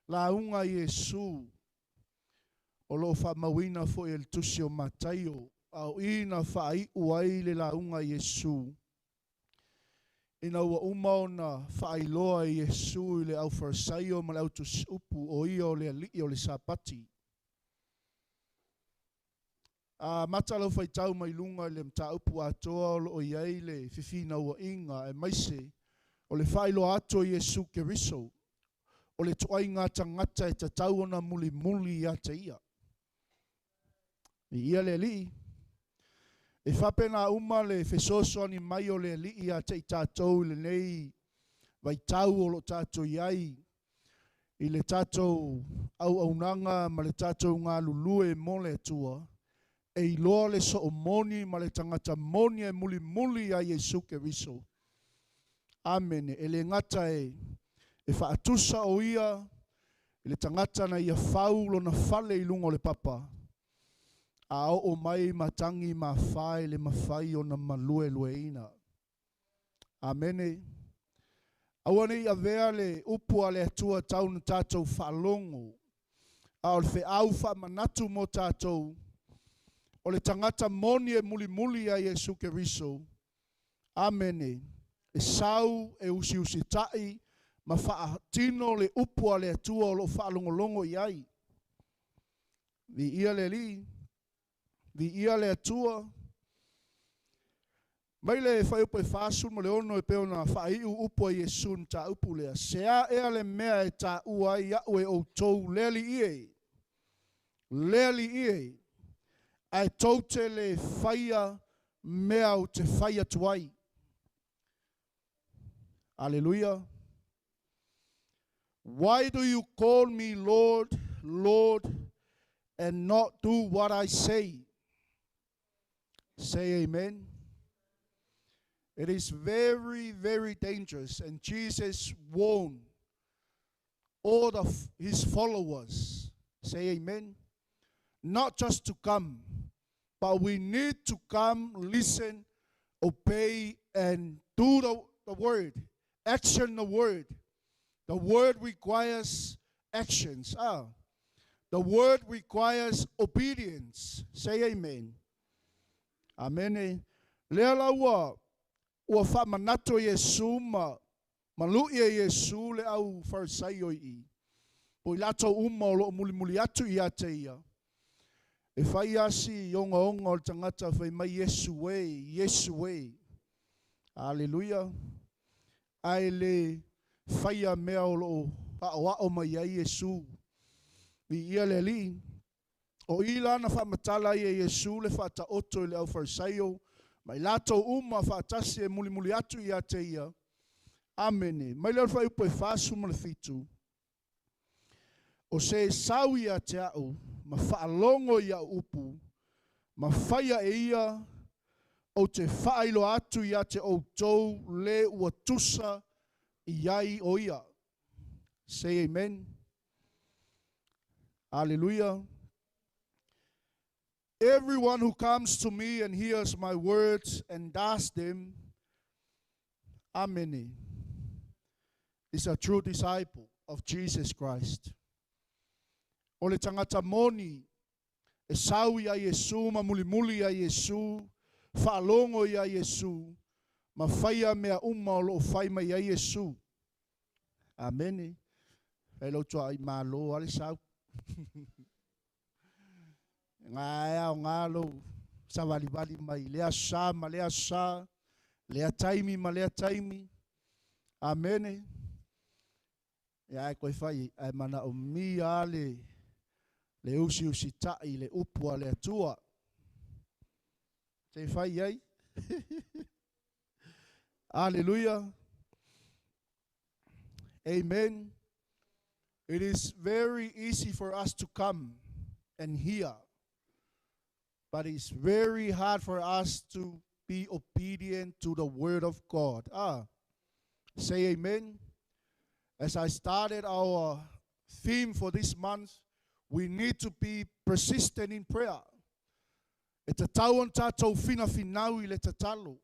la unga Yesu, o lo fa mawina fo el tusio mataio, au ina fa ai uai le la unga Yesu. ina ua uma ona whaailoa i Yesu i le au wharasaio ma le au tusiupu o ia o le alii o le sapati. Mata lau whaitau mai lunga le mtaupu atoa o lo iai le fifina ua inga e maise o le whaailoa ato i Yesu Keriso o le tuai ngā tangata e tatau ona muli muli i ata ia. I ia le alii e whapena uma le fesoso ani mai o le alii a te tātou le nei vai tau o lo tātou iai i le tātou au aunanga ma le tātou ngā lulue mo le atua e i loa le so o moni ma le tangata moni e muli muli a Yesu Keriso. Amen. E le ngata e whaatusa o ia i le tangata na ia whau lo na fale i lungo le papa. A o mai matangi ma fai le mawhai o na malue lue ina. Amene. Awane i avea le upua le atua tau na tātou whaalongo. A o le whi au wha manatu mo tātou. O le tangata moni e muli muli a Yesu Keriso. Amene. E sau e usi usi tai ma wha tino le upua le atua o lo whaalongolongo iai. Vi ia le li. Vi ia le atua. Mai le whai upo e whāsun mo le ono e peo na whai upo e Yesu ta upu lea. Sea ea le mea e ta ua ia ue o tau leli ie. Leli ie. Ai tau te le whaia mea o te whaia tuai. Hallelujah. Why do you call me Lord, Lord, and not do what I say? Say amen. It is very, very dangerous, and Jesus warned all of his followers, say amen, not just to come, but we need to come, listen, obey, and do the word, action the word. The word requires actions. The word requires obedience. Say amen. Amen. Lea laua ua whamanato Yesu malu ia Yesu le au farisaio i. Po i lato uma o lo muli muli atu i ate ia. E whai asi onga onga o le tangata whai mai Yesu e, Yesu e. Hallelujah. Ai le whaia mea o lo o mai ai Yesu. Vi ia le li. O ila na whamatala i Yesu le whata oto i le au farisaio. Mai lato uma whatasi e muli muli atu i ate ia. Amene. Mai leo whai upo e whasu ma le fitu. O se sau i ate au. Ma whaalongo i a upu. Ma whaia e ia. O te whailo atu i ate o tou le ua tusa i ai o ia. Say amen. Hallelujah. Everyone who comes to me and hears my words and does them, amen, is a true disciple of Jesus Christ. O le tangata moni, e sau ia Yesu, ma muli muli ia Yesu, whaalongo ia Yesu, ma whaia mea uma o lo whai mai ia Yesu. Amen. Hello tua i malo ale sau. Ngaya o ngalo sa vali mai lea sa ma lea sa lea taimi ma lea taimi. Amen. Ya koe fai ai mana o mi ale le usi tai le upua le atua. Te fai ai. Hallelujah. Amen. It is very easy for us to come and hear, but it's very hard for us to be obedient to the word of God. Say amen. As I started our theme for this month, we need to be persistent in prayer. E te tauan tātou fina finau i le tatalo.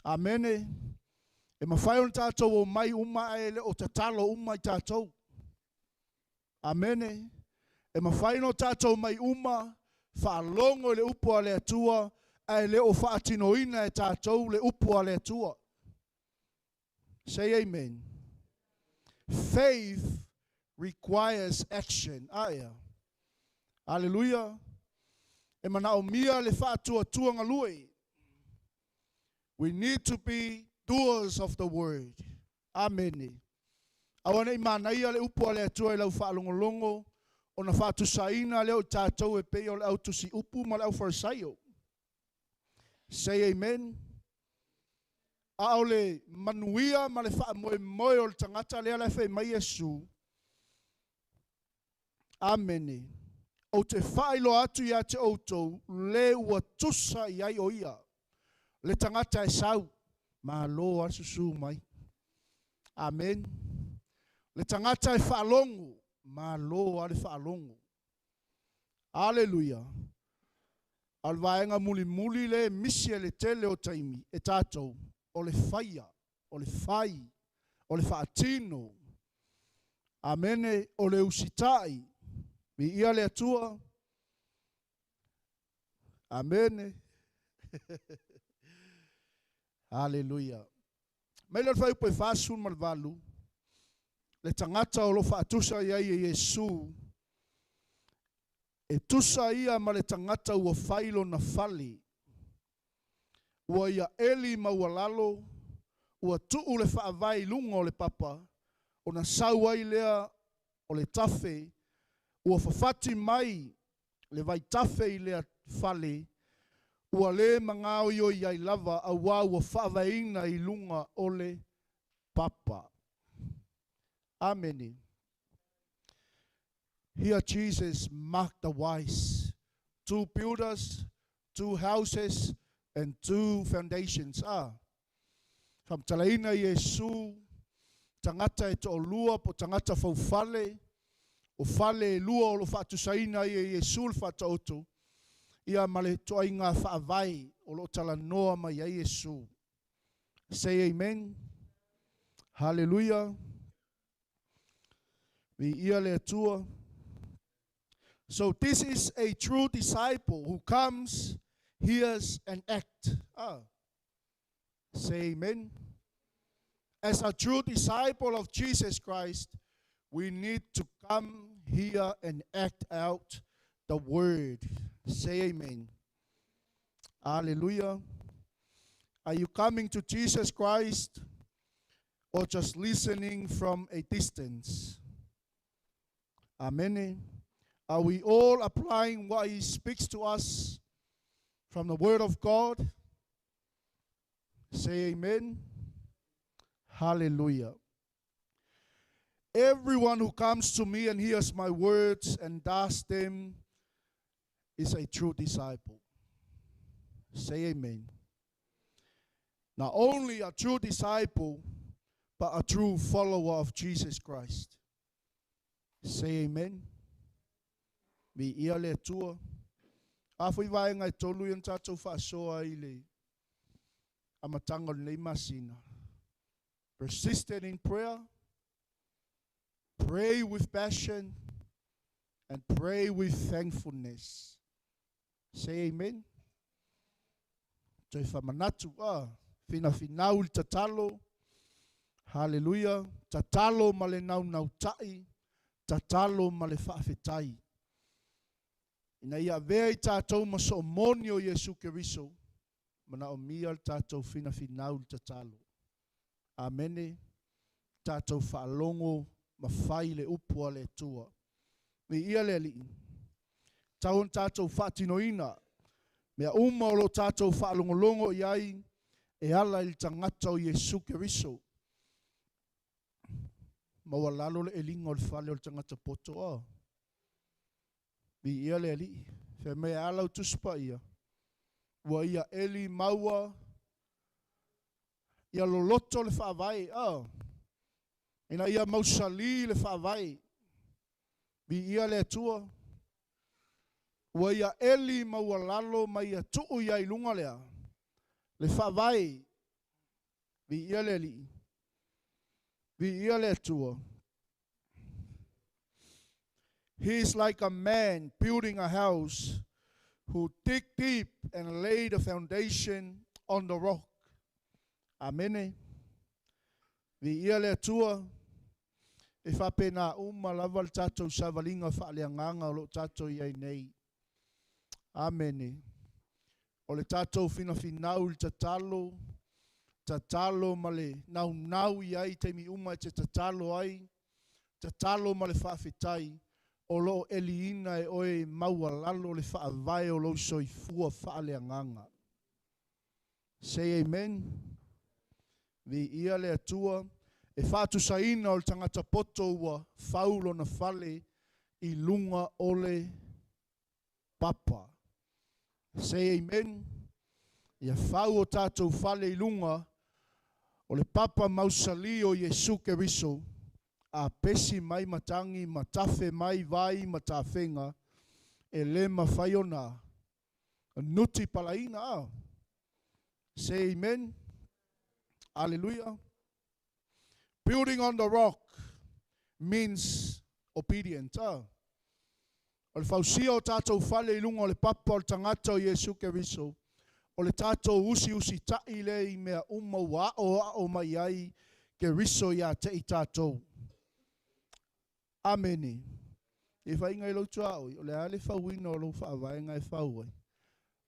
Amene. E mawhaion tātou o mai uma e le o tatalo uma i tātou. Amene. E mawhaino tātou mai uma, whaalongo le upua le atua, e le o whaatinoina e tātou le upua le atua. Say amen. Faith requires action. Aya. Hallelujah. E mana o mia le whātua ngalui. We need to be doers of the word. Amen. Awana I mana ia le upu ale atua I lau whaalongolongo. O na whātusaina leo tātou e pei o le au tusi upu ma le au wharasaio. Say amen. A o le manuia ma le whaamoe moe o le tangata lea le whai mai Yesu. Amen. O te whailo atu ia te outou, le ua tusa iai o ia. Le tangata e sau, ma lo asusu mai. Amen. Le tangata e whaalongo, ma lo ale whaalongo. Aleluia. Al vaenga muli le misi le tele o taimi, e tātou, o le whaia, o le whai, o le whaatino. Amene, o le usitai. Mi ia le atua. Amen. Hallelujah. Me le fai pe fasun malvalu. Le tangata o lo faatusa ia i Yesu. E tusa ia ma le tangata ua failo na fali. Ua ia eli ma ua lalo. Ua tuu le faavai lungo le papa. O na sau ai lea o le tafe. Ua whawhati mai le vai tafe I lea whale, ua le mangao io iai lava a wā ua whawaina I lunga o le papa. Amen. Here Jesus marked the wise. 2 builders, 2 houses, and 2 foundations. From talaina Yesu, tangata e to olua po tangata faufale, o fale lua o lo whaatusaina I Yesu le whaataoto, ia male toa I ngā whaavai o lo tala noa mai ai Yesu. Say amen. Hallelujah. Vi ia le atua. So this is a true disciple who comes, hears, and acts. Say amen. As a true disciple of Jesus Christ, we need to come here and act out the word. Say amen. Hallelujah. Are you coming to Jesus Christ or just listening from a distance? Amen. Are we all applying what He speaks to us from the Word of God? Say amen. Hallelujah. Everyone who comes to me and hears my words and does them is a true disciple. Say amen. Not only a true disciple, but a true follower of Jesus Christ. Say amen. Mi ia le tua. Afoi vai ngai tolu yan tatou whaasoa I le amatanga le masina. Persistent in prayer. Pray with passion and pray with thankfulness. Say amen. Toi whamanatu. Fina finau il tatalo. Hallelujah. Tatalo ma le nau nau tai. Tatalo ma le whaafetai. Ina ia vea I tātou maso moni o Yesu Keriso. Mana o mia il tātou fina finau il tatalo. Amene. Tātou whaalongo mawhai le upua le tua. Me ia le li. Tauon tātou whaatinoina. Mea uma o lo tātou whaalongolongo iai. E ala il tangata o Yesu Keriso. Maua lalo le elinga o le whale o le tangata poto. Me ia le li. Fe mea ala o tuspa ia. Wa ia eli maua. Ia lo loto le whaavai. Ina ia mausali le whaavai. Mi ia le atua. Wa ia eli maua lalo ma ia tuu ia ilunga lea. Le whaavai. Mi ia le li. Mi ia le atua. He is like a man building a house who dig deep and lay the foundation on the rock. Amen. Vi ia le atua, e whapena uma lava le tātou savalinga whaaleanganga o lo tātou iai nei. Amene. O le tātou fina finau le tatalo ma le nau iai teimi uma e te tatalo ai, tatalo ma le whawhetai, o lo eliina e oe maua lalo le whaavai o lo soifua whaaleanganga. Say amen. Vi ia le atua, e whātu saina o le tangata poto ua whaulo na whale I lunga ole papa. Say amen. Ia whau o tātou whale I lunga o le papa mausali o Yesu Keriso a pesi mai matangi, matafe mai vai matawhenga e le mawhaiona nuti palaina. Say amen. Hallelujah. Building on the rock means obedient. O le whausia o tātou whale I lunga o le papa o le tangata o Yesu Keriso. O le tātou usi tai le I mea wa o mai ai Keriso ia te I tātou. Ameni. E whainga I lautu au, o le ale whauina o lo whaavaenga e whauai.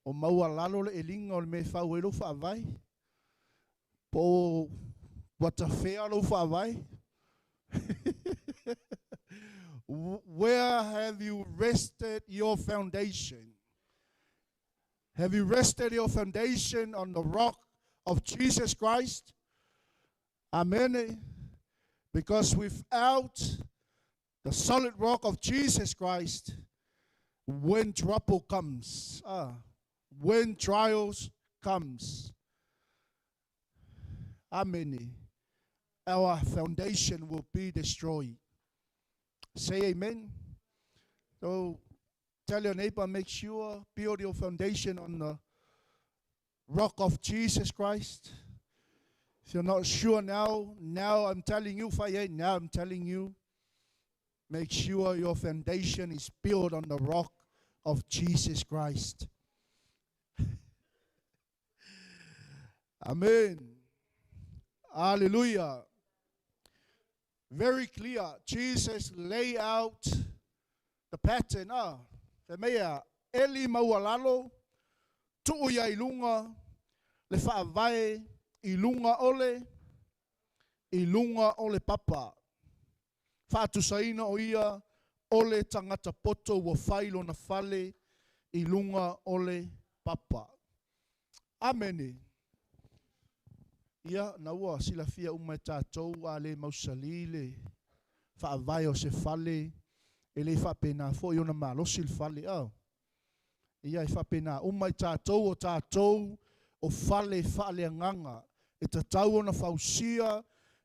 O maua lalo le elinga o le me whauai lo whaavai. Po watawhea lo whaavai. Where have you rested your foundation? Have you rested your foundation on the rock of Jesus Christ? Amen. Because without the solid rock of Jesus Christ, when trouble comes, when trials comes, amen, our foundation will be destroyed. Say amen. So tell your neighbor, make sure, build your foundation on the rock of Jesus Christ. If you're not sure now I'm telling you, now I'm telling you, make sure your foundation is built on the rock of Jesus Christ. Amen. Hallelujah. Very clear. Jesus lay out the pattern. Mea eli maualalo, tu'u ia ilunga, le whaavae, ilunga ole papa. Whātu saina o ia, ole tangata poto wa whailo na whale, ilunga ole papa. Amene. Ia naua sila fia umai tātou a le mausali le whaavae o se whale, e le whapena fo i ona malosi le whale au. Ia e whapena umai tātou o whale whaaleanganga, e tatau ona whausia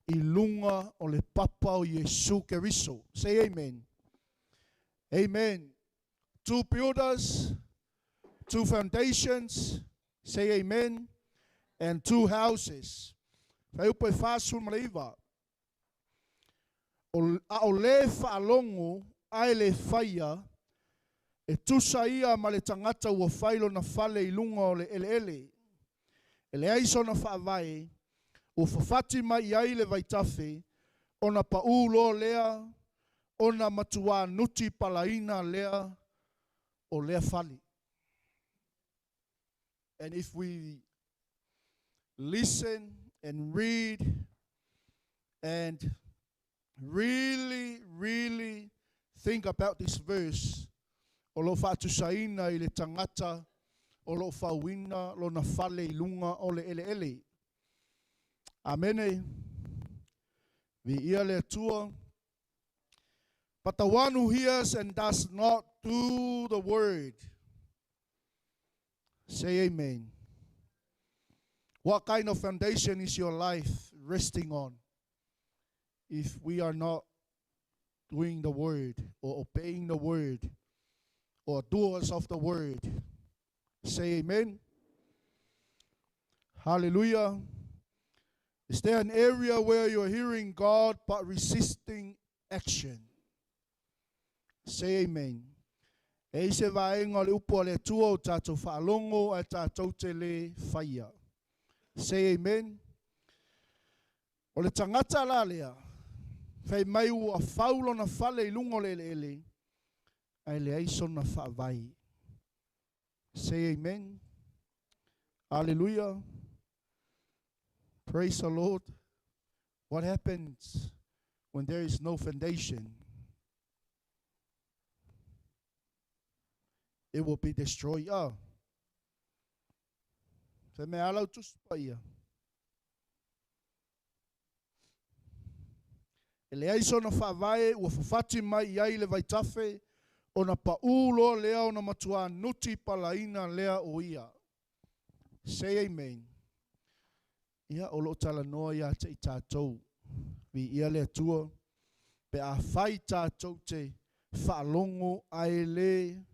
I lunga o le papa o Yesu Keriso. Say amen. Amen. 2 builders, 2 foundations, say amen, and 2 houses. Whaupai whāsul maleiva. O le whaalongo, ai le whaia, e tusa ia ma le tangata ua whailo na whale I lunga o le ele. E le aiso na whaavai, o whawhati mai ai le vaitafe, ona pau lo lea, ona matua nuti palaina lea, o lea whali. And if we listen and read and really think about this verse, o lo whatu saina I le tangata, o lo whawina, lo na whale I lunga o le ele. Amene. Vi ia le atua. But the one who hears and does not do the word, say amen. What kind of foundation is your life resting on if we are not doing the word or obeying the word or doers of the word? Say amen. Hallelujah. Is there an area where you're hearing God but resisting action? Say amen. E se vaenga le upo le tua o tātou whaalongo a tātou te le whaia. Say amen. O le tangata la lea, fai mai ua faulo na fale ilungo le ele, ai le aiso na whaavai. Say amen. Hallelujah. Praise the Lord. What happens when there is no foundation? It will be destroyed. Fai me alau tuspa ia. E le aiso na whaavae ua whawhati mai iai le vaitafe o na paulo lea o na matua nuti palaina lea o ia. Say amen. Ia o lo tala noa ia te i tātou. Vi ia lea tua. Pe a whai tātou te whaalongo ai le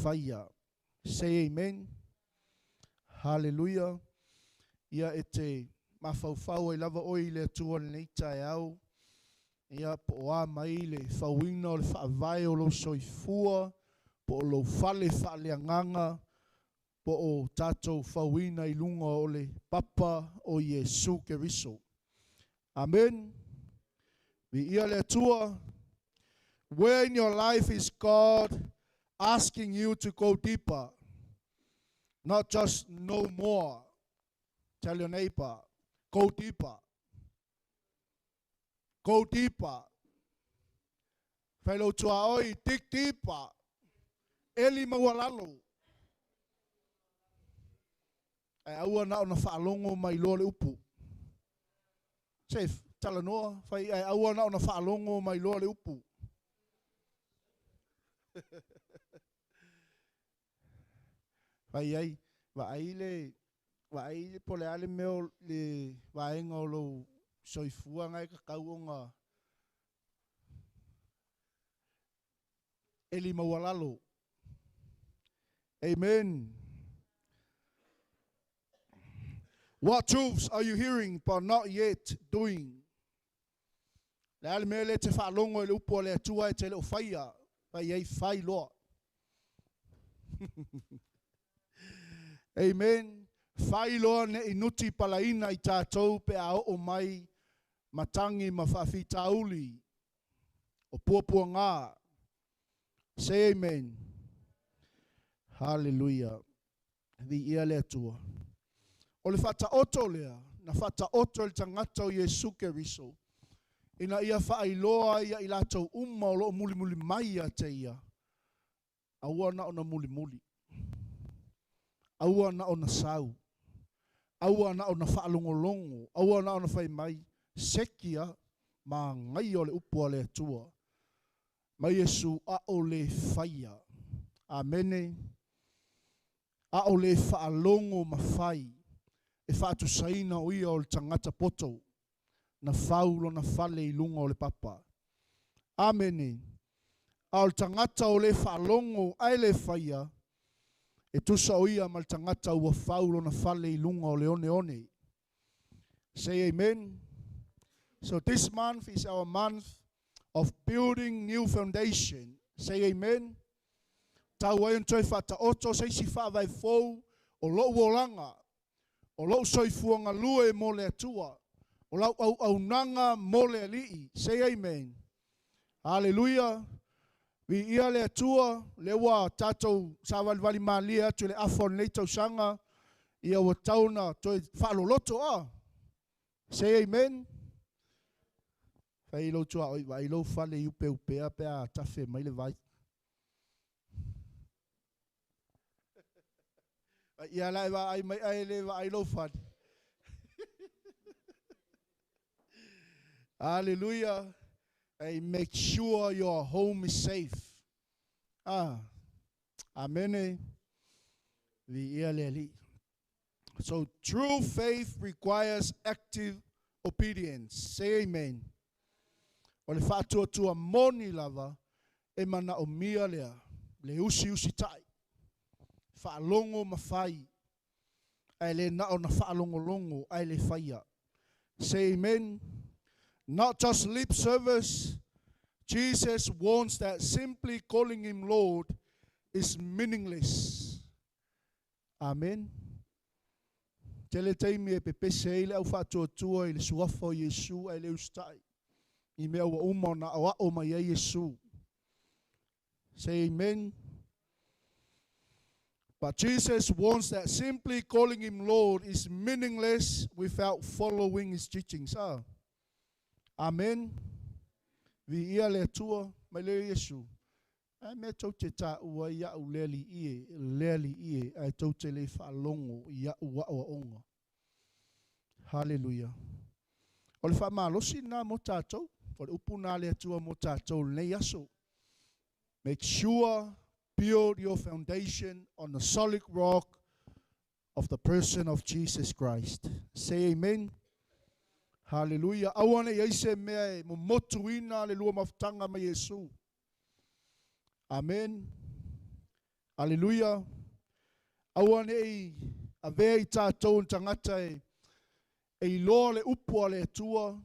whaia. Say amen. Hallelujah. Ia e te mawhauwhau e lava oi le tua nei tae au. Ia po a mai le whauina o le whaavai o lo soifua. Po o lo whale whaaleanganga. Po o tātou whauina i lunga o le papa o Yesu Keriso. Amen. Vi ia le tua. Where in your life is God asking you to go deeper? Not just know more. Tell your neighbor, go deeper. Go deeper. Fellow tua oi, dig deeper. Eli mawalalo. Ai aua na ona whaalongo mai loa le upu. Safe, tala noa, fai ai aua na ona whaalongo mai loa le upu. Vai ai, vai le pole ale meo le vaenga o lo soifua ngai kakau o ngā eli mawalalo. Amen. What truths are you hearing but not yet doing? Le ale meo le te whaalongo le upo le atua e te le o whaia. Vai ai whai loa. Amen. Whai loa ne inuti palaina i tātou pe a o mai matangi ma whawhitauli o puapua ngā. Say amen. Hallelujah. Vi ia le atua. O le whata oto lea, na whata oto le tangata o Yesu Keriso. Ina ia whaailoa ia i lātou o lo muli muli mai a te ia. Aua na ona muli muli. Aua na ona sau. Aua na ona whaalongolongo. Aua na ona whai mai. Sekia ma ngai o le upua le atua. Mai Yesu a o le whaia. Amene. A o le whaalongo ma whai. E whaatu saina o ia o le tangata poto. Na whaulo na whale i lunga o le papa. Amene. A o le tangata o le whaalongo ai le whaia. E tusa o ia ma le tangata ua whaulo na whale i lunga o le one one. Say amen. So this month is our month of building new foundation. Say amen. Tau ai untoi whata oto seisi whaavai fou o lo uolanga. O lo soifuanga lue mo le atua. O lau au nanga mo le alii. Say amen. Hallelujah. Vi ia le atua, le wa tātou sāwalwali mālia tu le afon nei tau sanga, ia wa tauna toi whaaloloto a. Say amen. Whai ilo tua oi, wai ilo whale upe upea pea tawhe mai le vai. Ia lai wa ai mai ai le wa ilo whale. Hallelujah. Hey, make sure your home is safe. Amen. So true faith requires active obedience. Say amen. O le whātua tua moni lava e mana o mia lea. Le usi tai. Whaalongo mawhai. Ai le na o na whaalongo longo. Ai le whaia. Say amen. Not just lip service. Jesus warns that simply calling him Lord is meaningless. Amen. Tele teimi e pepese ile au whātua i le suafa o Yesu ai le ustai. I mea ua uma na awa o mai ai Yesu. Say amen. But Jesus warns that simply calling him Lord is meaningless without following his teachings. Amen. Vi ia le tua mai le Yesu. Ai mea tau te tā ua ia u leli ie, ai tau te le whaalongo ia ua o onga. Hallelujah. O le whaamalosi nā mo tātou, o le upu nā le atua mo tātou nei aso. Make sure build your foundation on the solid rock of the person of Jesus Christ. Say amen. Hallelujah. Awane yaise mea mo motu ina le lua mafutanga ma Yesu. Amen. Hallelujah. Awane e avea i tātou tangata e loa le upua le atua.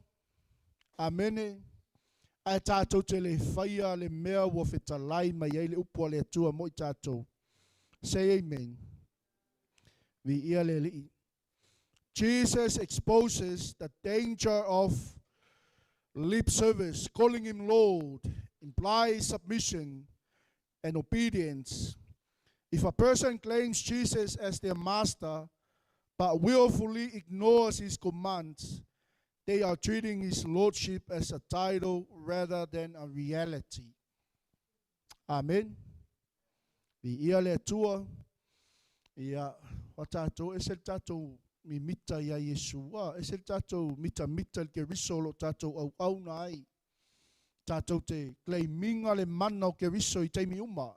Amene. Ai tātou te le whaia le mea ua whetalai mai ei le upua le atua mo i tātou. Say amen. Vi ia le li. Jesus exposes the danger of lip service. Calling him Lord implies submission and obedience. If a person claims Jesus as their master but willfully ignores his commands, they are treating his lordship as a title rather than a reality. Amen. Vi ia le atua, ia o tātou, esel tātou mi mita ia Yesua, esel tātou mita ke riso lo tātou au na ai. Tātou te kleiminga le mana o ke riso i teimi uma.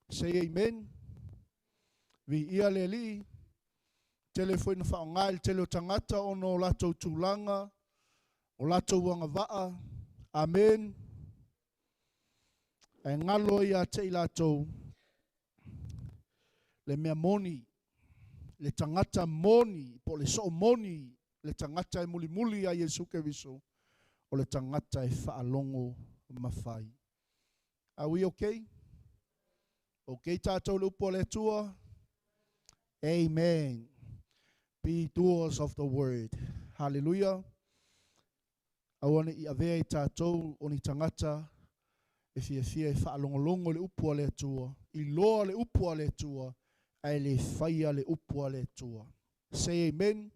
Say amen. Vi ia le li, telefone whaongai, tele o tangata o no latou tūlanga, o latou wanga waa. Amen. E ngalo ia te i latou, le mea moni, le tangata moni, po le so moni, le tangata e muli a Yesu Keriso, o le tangata e whaalongo mawhai. Are we okay? Okay tātou le upo le tua? Amen. Be doers of the word. Hallelujah. Awane I avea I tātou o ni tangata e fia e whaalongolongo le upua le tua. I loa le upua le tua. Ai le whaia le upua le tua. Say amen.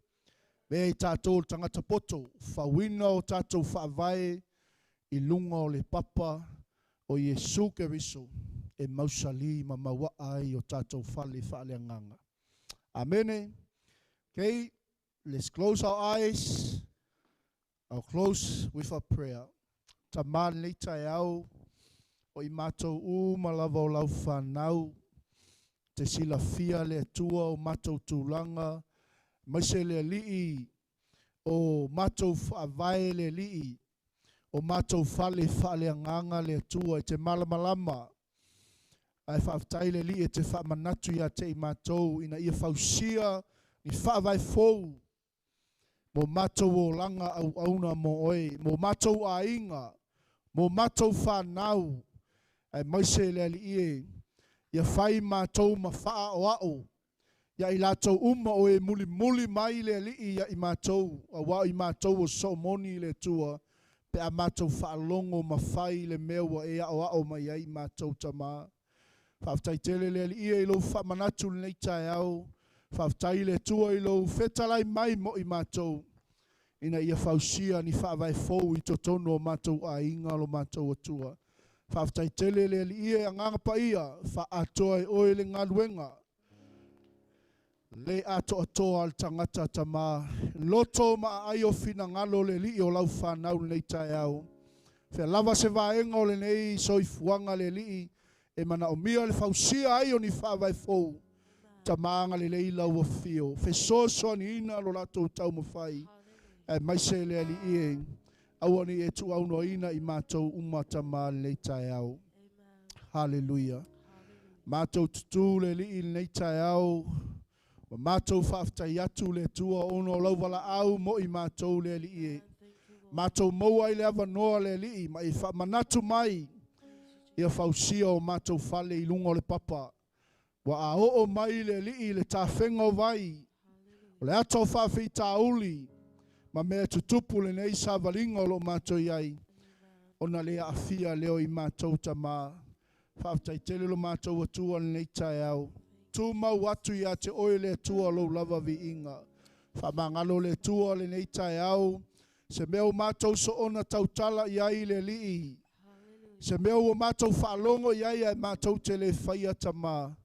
Vea I tātou tangata poto. Whawina o tātou whaavae I lunga o le papa o Yesu Keriso. E mausali ma mawa ai o tātou whale anganga. Amen. Okay, let's close our eyes. I'll close with a prayer. Taman le tai au o I mātou malava o lau whanau. Te sila fia le atua o mātou tūlanga. Maise le lii o mātou whaavae le lii. O mātou whale anganga le atua e te malamalama. Ai whaafitai le lii e te whaamanatu ia te I mātou ina ia whausia I whaavai fōu. Mo mātou o langa au auna mo oe. Mo mātou a inga. Mo mātou whanau. Ai maise le ali ie. Ia whai mātou ma whaa o ao. Ia I lātou oe muli mai le ali ia I mātou. A wao I mātou o somoni le tua. Pe a mātou whaalongo ma whai le mewa e o ao mai ai mātou tama. Whaaftai tele le ali ie I lo whamanatu nei tai au. Whaaftai le tua I lo whetalai mai mo I mātou. Ina ia whausia ni whaavai fōu I totono o mātou a inga lo mātou o tua. Whaaftai tele le li ia anganga pa ia. Whaatoa I oe le ngaluenga. Le ato atoa al tangata tama. Loto ma ai o fina ngalo le li o lau whanau nei tai au. Whea lava se vaenga o le nei soifuanga le li. E mana o mia le whausia ai o ni whaavai fōu. Tamanga le leila ua fio. Fesoso ni ina lo lato tau mawhai. E maise le ali ie. Awani e tu au no ina I mātou umatama le tai au. Hallelujah. Mātou tutu le li nei tai au. Mātou whaaftai atu le tua ono lauwala au mo I mātou le ali ie. Mātou maua I le awa noa le li. Ma I manatu mai. Ia whausia o mātou whale I lungo le papa. Wa a o mai le li le tawhenga o vai. O le ato whawhi tauli, ma mea tutupu le nei sa valinga o lo mātou iai. O na lea awhia leo i mātou ta mā. Whawtai tele lo mātou atua le nei tai au. Tu mau atu ia te oe le tua lo lava vi inga. Whamangalo le tua le nei tai au. Se mea o mātou so ona tautala iai le lii. Se mea o mātou whalongo iai ai mātou te le whaia ta mā.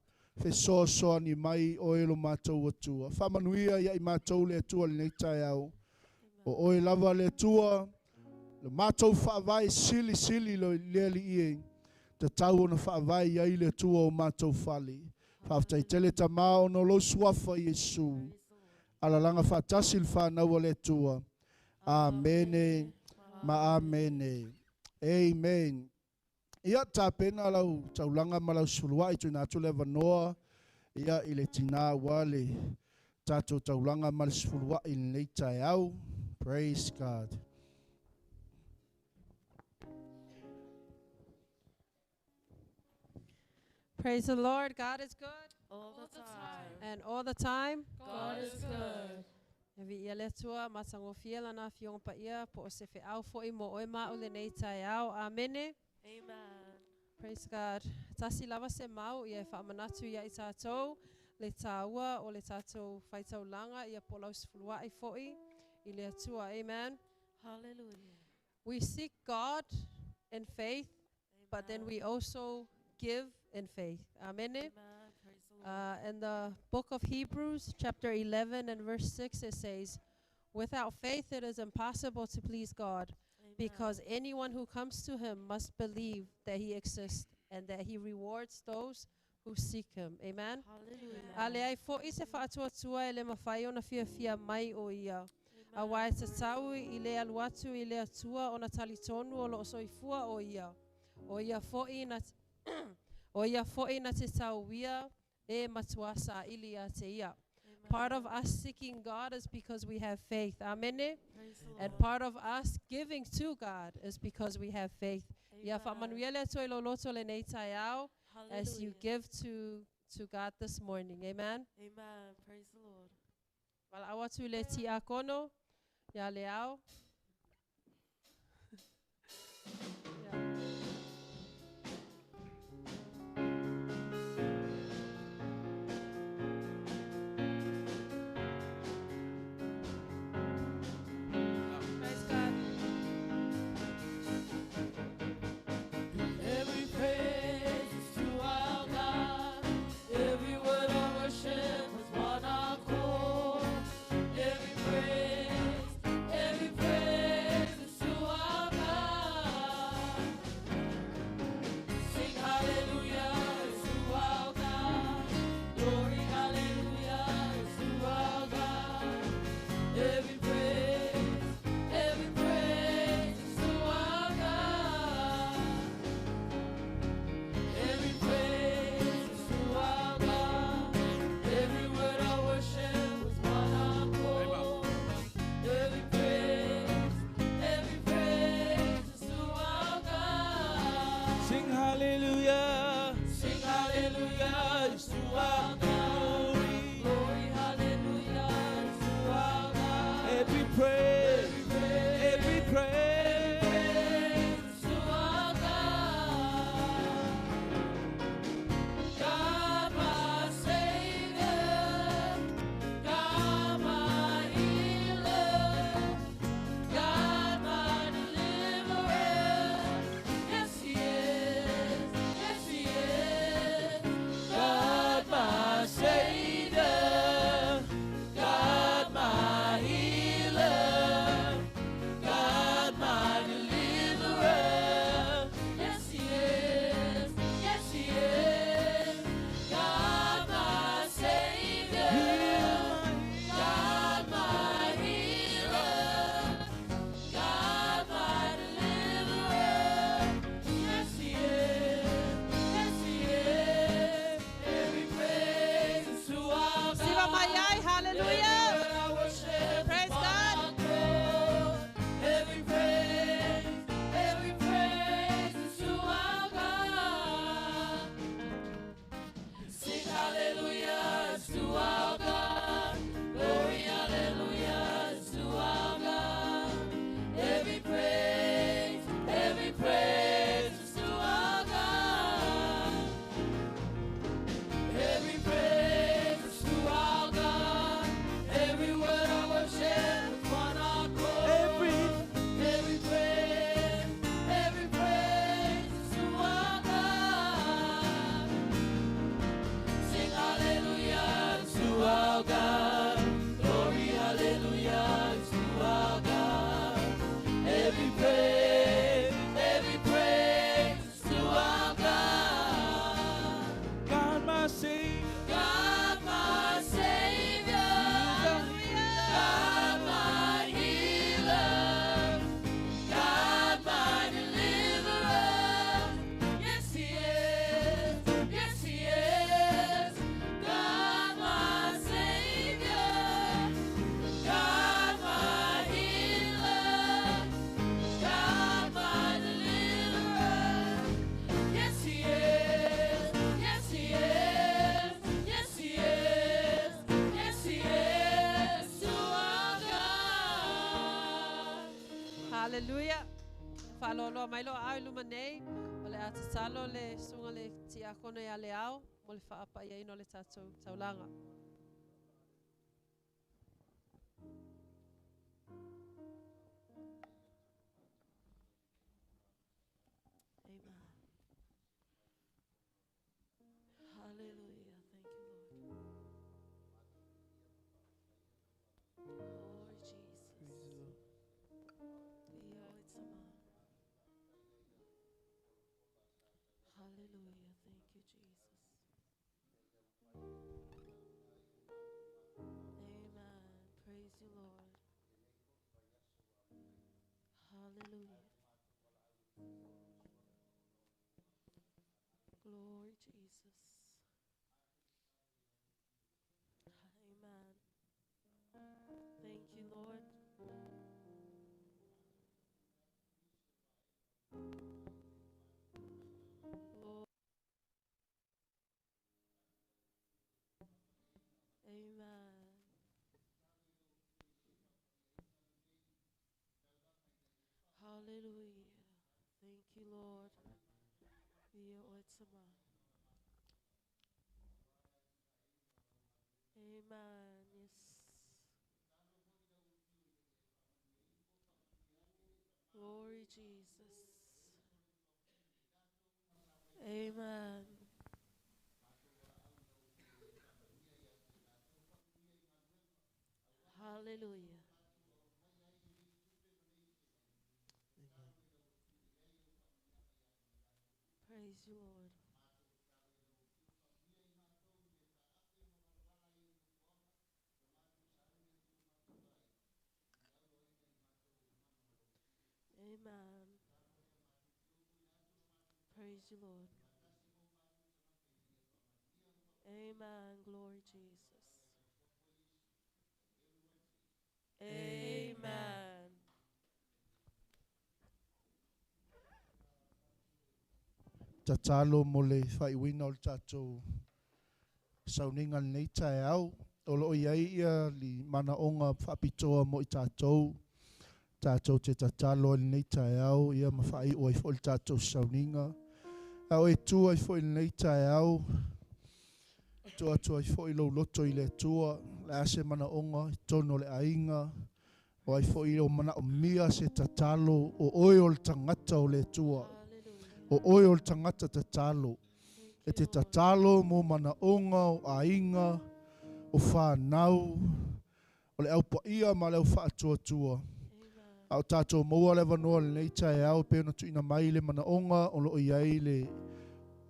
Fe soa soa ni mai oe lo mātou atua. Whamanuia iai mātou le tua le nei tai au. O oe lava le tua. Le mātou whaavai sili sili lo le li ie. Te tau ona whaavai iai le tua o mātou whali. Whaftai tele ta mā ono lo suafa Yesu. Alalanga whatasil whanau le tua. Amene, ma amene. Amen. Ia tā pena lau taulanga malau sulua i tuna atu le vanoa. Ia i le tina wale. Tātou taulanga malau sulua i le tai au. Praise God. Praise the Lord. God is good. All the time. And all the time. God is good. Evi ia le tua matango fiela na fiong pa ia po se fe au fo i mo o ma o le nei tai au. Amene. Amen. Praise God. Tasi lava se mau ia fa manatu ia i tātou le tāua o le tātou whaitau langa ia po lau sifulua i fo i le atua. Amen. Hallelujah. We seek God in faith, but then we also give in faith. Amen. Amen. Praise the Lord. In the book of Hebrews, chapter 11 and verse 6, it says, without faith it is impossible to please God, because anyone who comes to him must believe that he exists and that he rewards those who seek him. Amen. Hallelujah. Ale ai fo i se whaatua tua e le mawhai o na fia mai o ia. A wae te tau i le aluatu i le atua o na talitonu o lo soifua o ia. O ia fo i na o ia fo i na te tau ia e matuasa ili a te ia. Part of us seeking God is because we have faith. Amen. And part of us giving to God is because we have faith. Ia whamanuele toi lo loto le nei tai au as you give to God this morning. Amen. Amen. Praise the Lord. Wala awatu le ti akono. Ya le au. Every praise is to our God. Every word of worship with one accord. Every praise is to our God. Sing hallelujah is to our God. Glory hallelujah is to our God. Every praise is to our God. Every praise is to our God. Every word of worship with one accord. Every praise is to our God. Sing hallelujah. Sing hallelujah is to our God. Glory hallelujah is to our God. Every praise, every praise. Praise to our God. God my Savior, God my healer, God my deliverer. Yes He is, yes He is. God my Savior, God my healer, God my deliverer. Yes He is, yes He is. God my Savior, God my healer, God my deliverer. Yes He is, yes He is. Every praise is to our Siva God. Mayai, hallelujah. Praise God. Every praise is to our God. Sing hallelujah is to our God. Glory whaaloloa mai loa au luma nei, o le atatalo le sunga le tiakona ia le au, mo le whaapa ia ino le tātou taulanga. Amen. Hallelujah. Thank you, Lord. Lord Jesus. Hallelujah. Thank you, Jesus. Amen. Praise you, Lord. Hallelujah. Glory, Jesus. Amen. Thank you, Lord. Lord. Amen. Hallelujah. Thank you, Lord. Amen. Yes. Glory, Jesus. Amen. Hallelujah. Praise you, Lord. Amen. Praise you, Lord. Amen. Glory, Jesus. Amen. Tatalo mo le whaiwina o le tātou sauninga nei tae au. O lo iai ia li mana onga whapitoa mo i tātou. Tātou te tatalo nei tae au. Ia ma whai o i fo le tātou sauninga. Au e tua i fo i nei tae au. Tua i fo i lo loto i le tua. Le ase mana onga i tono le ainga. O ai fo i o mana o mia se tatalo o oi o le tangata o le tua. O oi o le tangata tatalo. E te tatalo mo mana onga o ainga o whanau o le au pa ia ma le au wha atua tua. Au tātou maua le wanoa le nei tae au pēna tu ina mai le mana onga o lo iai le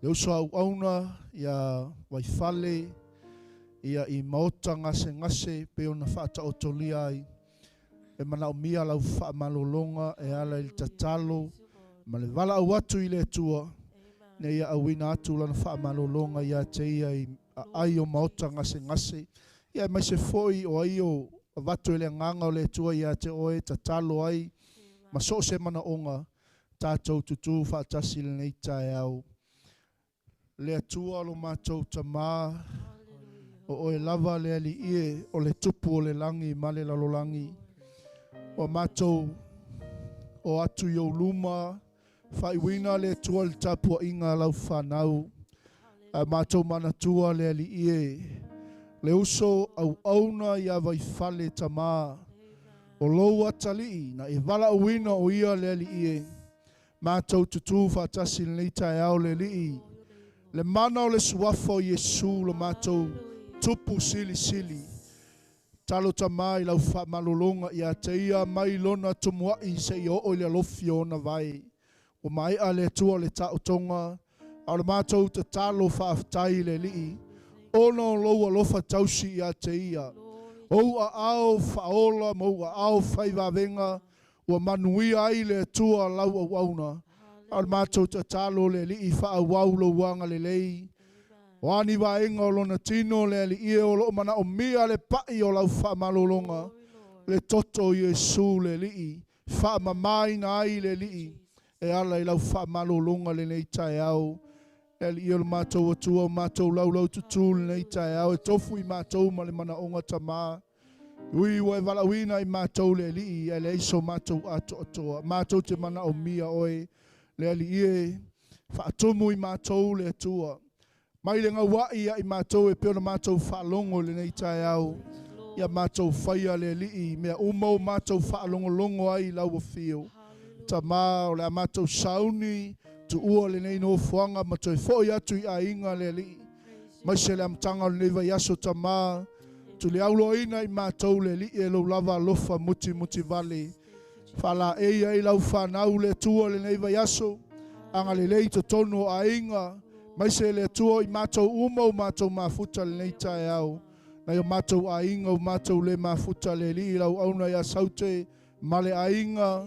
uso au auna ia waifale ia i maota ngase ngase pēna wha ata o tolia ai. E mana o mia lau wha malolonga e ala il tatalo ma le wala au atu i le tua. Ne ia awina atu lana wha malolonga ia te ia i ai o maota ngase ngase. Ia mai se foi o ai o watu ele nganga o le tua ia te oe tatalo ai. Ma so se mana onga tātou tutu whaatasi le nei tae au. Le atua lo mātou tamā. O oe lava le ali ie o le tupu o le langi ma le lalolangi. O mātou o atu i o luma. Whaiwina le tua le tapua inga lau whanau. A mātou mana tua le ali ie. Le uso au auna ia vai fale tamā. O lou atali na e vala uina o ia le ali ie. Mātou tutu whaatasi le tae au le li. Le mana o le suafo Yesu lo mātou tupu sili sili. Talo tamā i lau wha malolonga ia te ia mai lona tumuai se i o le alofi o na vai. O mai a le tua le tautonga. A le mātou te talo whaaftai le li. Ono loa lofa tausi ia te ia. O a ao whaola mo a ao whaivavenga. Ua manuia ai le tua lau au auna. Al mātou te talo le li i wha au lo wanga le lei. O ani vaenga o lona tino le li i o lo mana o mia le pai o lau wha malolonga. Le toto Yesu le li i. Wha mamai na ai le li i. E ala i lau wha malolonga le nei tae au. E li i o le mātou atua o mātou lau tutu le nei tae au. E tofu i mātou ma le mana onga tamā. Ui wa vala wina I mātou le li I le iso mātou ato atoa. Mātou te mana o mia oe le ali ie whaatomu I mātou le atua. Mai le ngā wai I mātou e peona mātou whaalongo le nei tae au. Ia mātou whaia le li mea umau mātou whaalongo longo ai lau o fio. Ta mā o le a mātou sauni tu ua le nei no fuanga ma toi foi atu I a inga le li. Mai se le amtanga le nei vai aso ta mā. Tu le aulo ina I mātou le li e lo lava lofa muti vale. Whala e ai lau whanau le tua le nei vai aso. Anga le lei to tono a inga. Mai se le tua I mātou umau mātou mafuta le nei tae au. Na yo mātou a inga o mātou le mafuta le li lau auna ia saute ma le a inga.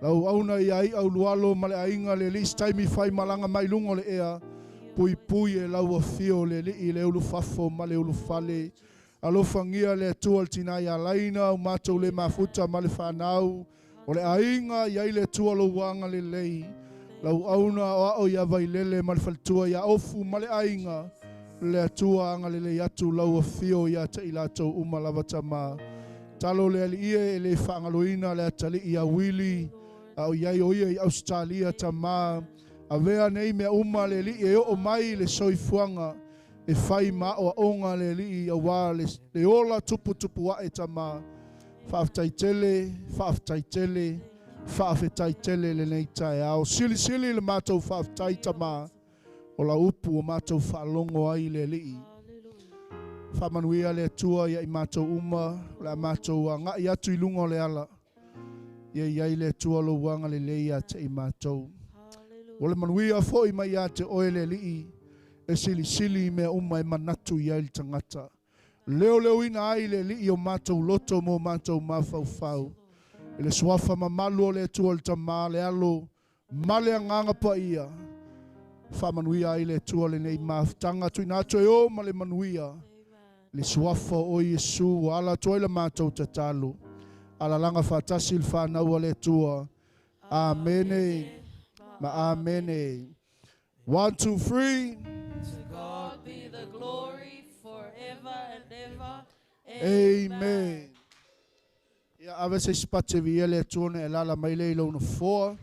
Lau auna ia I au lualo ma le a inga le li staimi fai malanga mai lungo le ea. Pui e lau a fio le li le ulu fafo ma le ulu fale. Alofangia le tua tina ia laina o mātou le mafuta ma le whanau. O le a inga ia le tua lo wanga le lei. Lau auna o ao ia vai lele ma le faltua ia ofu ma le a inga. Le atua anga le le atu lau a fio ia ta ilatou umalava tama. Talo le ali ie le whaangaloina le atali ia wili. Au iai o ia I Australia tama. A vea nei mea le li e o mai le soifuanga. E whai ma o onga le li a wā le ola tupu wa e tama. Whaaftaitele le nei tae au. Sili le mātou whaaftaitama. O la upu o mātou whaalongo ai le li. Whamanuia le tua ia I mātou uma. Le mātou a ngai atu I lungo le ala. Ia iai le tua lo wanga le leia te I mātou. O le manuia foi mai a te oe le li. E sili mea uma e manatu ia I tangata. Leo ina ai le li o mātou loto mo mātou mawhau. E le suafa mamalu o le tua le tamā le alo. Male anganga pa ia. Whamanuia ai le tua le nei maftanga tui nātou e o ma le manuia. Le suafa o Yesu ala toi le mātou tatalo. Ala langa whatasi il whanau le tua. Amene. Ma amene. 1, 2, 3. To God be the glory forever and ever. Amen. Ia ave se spate vi ele tuone e lala mai le lo no 4.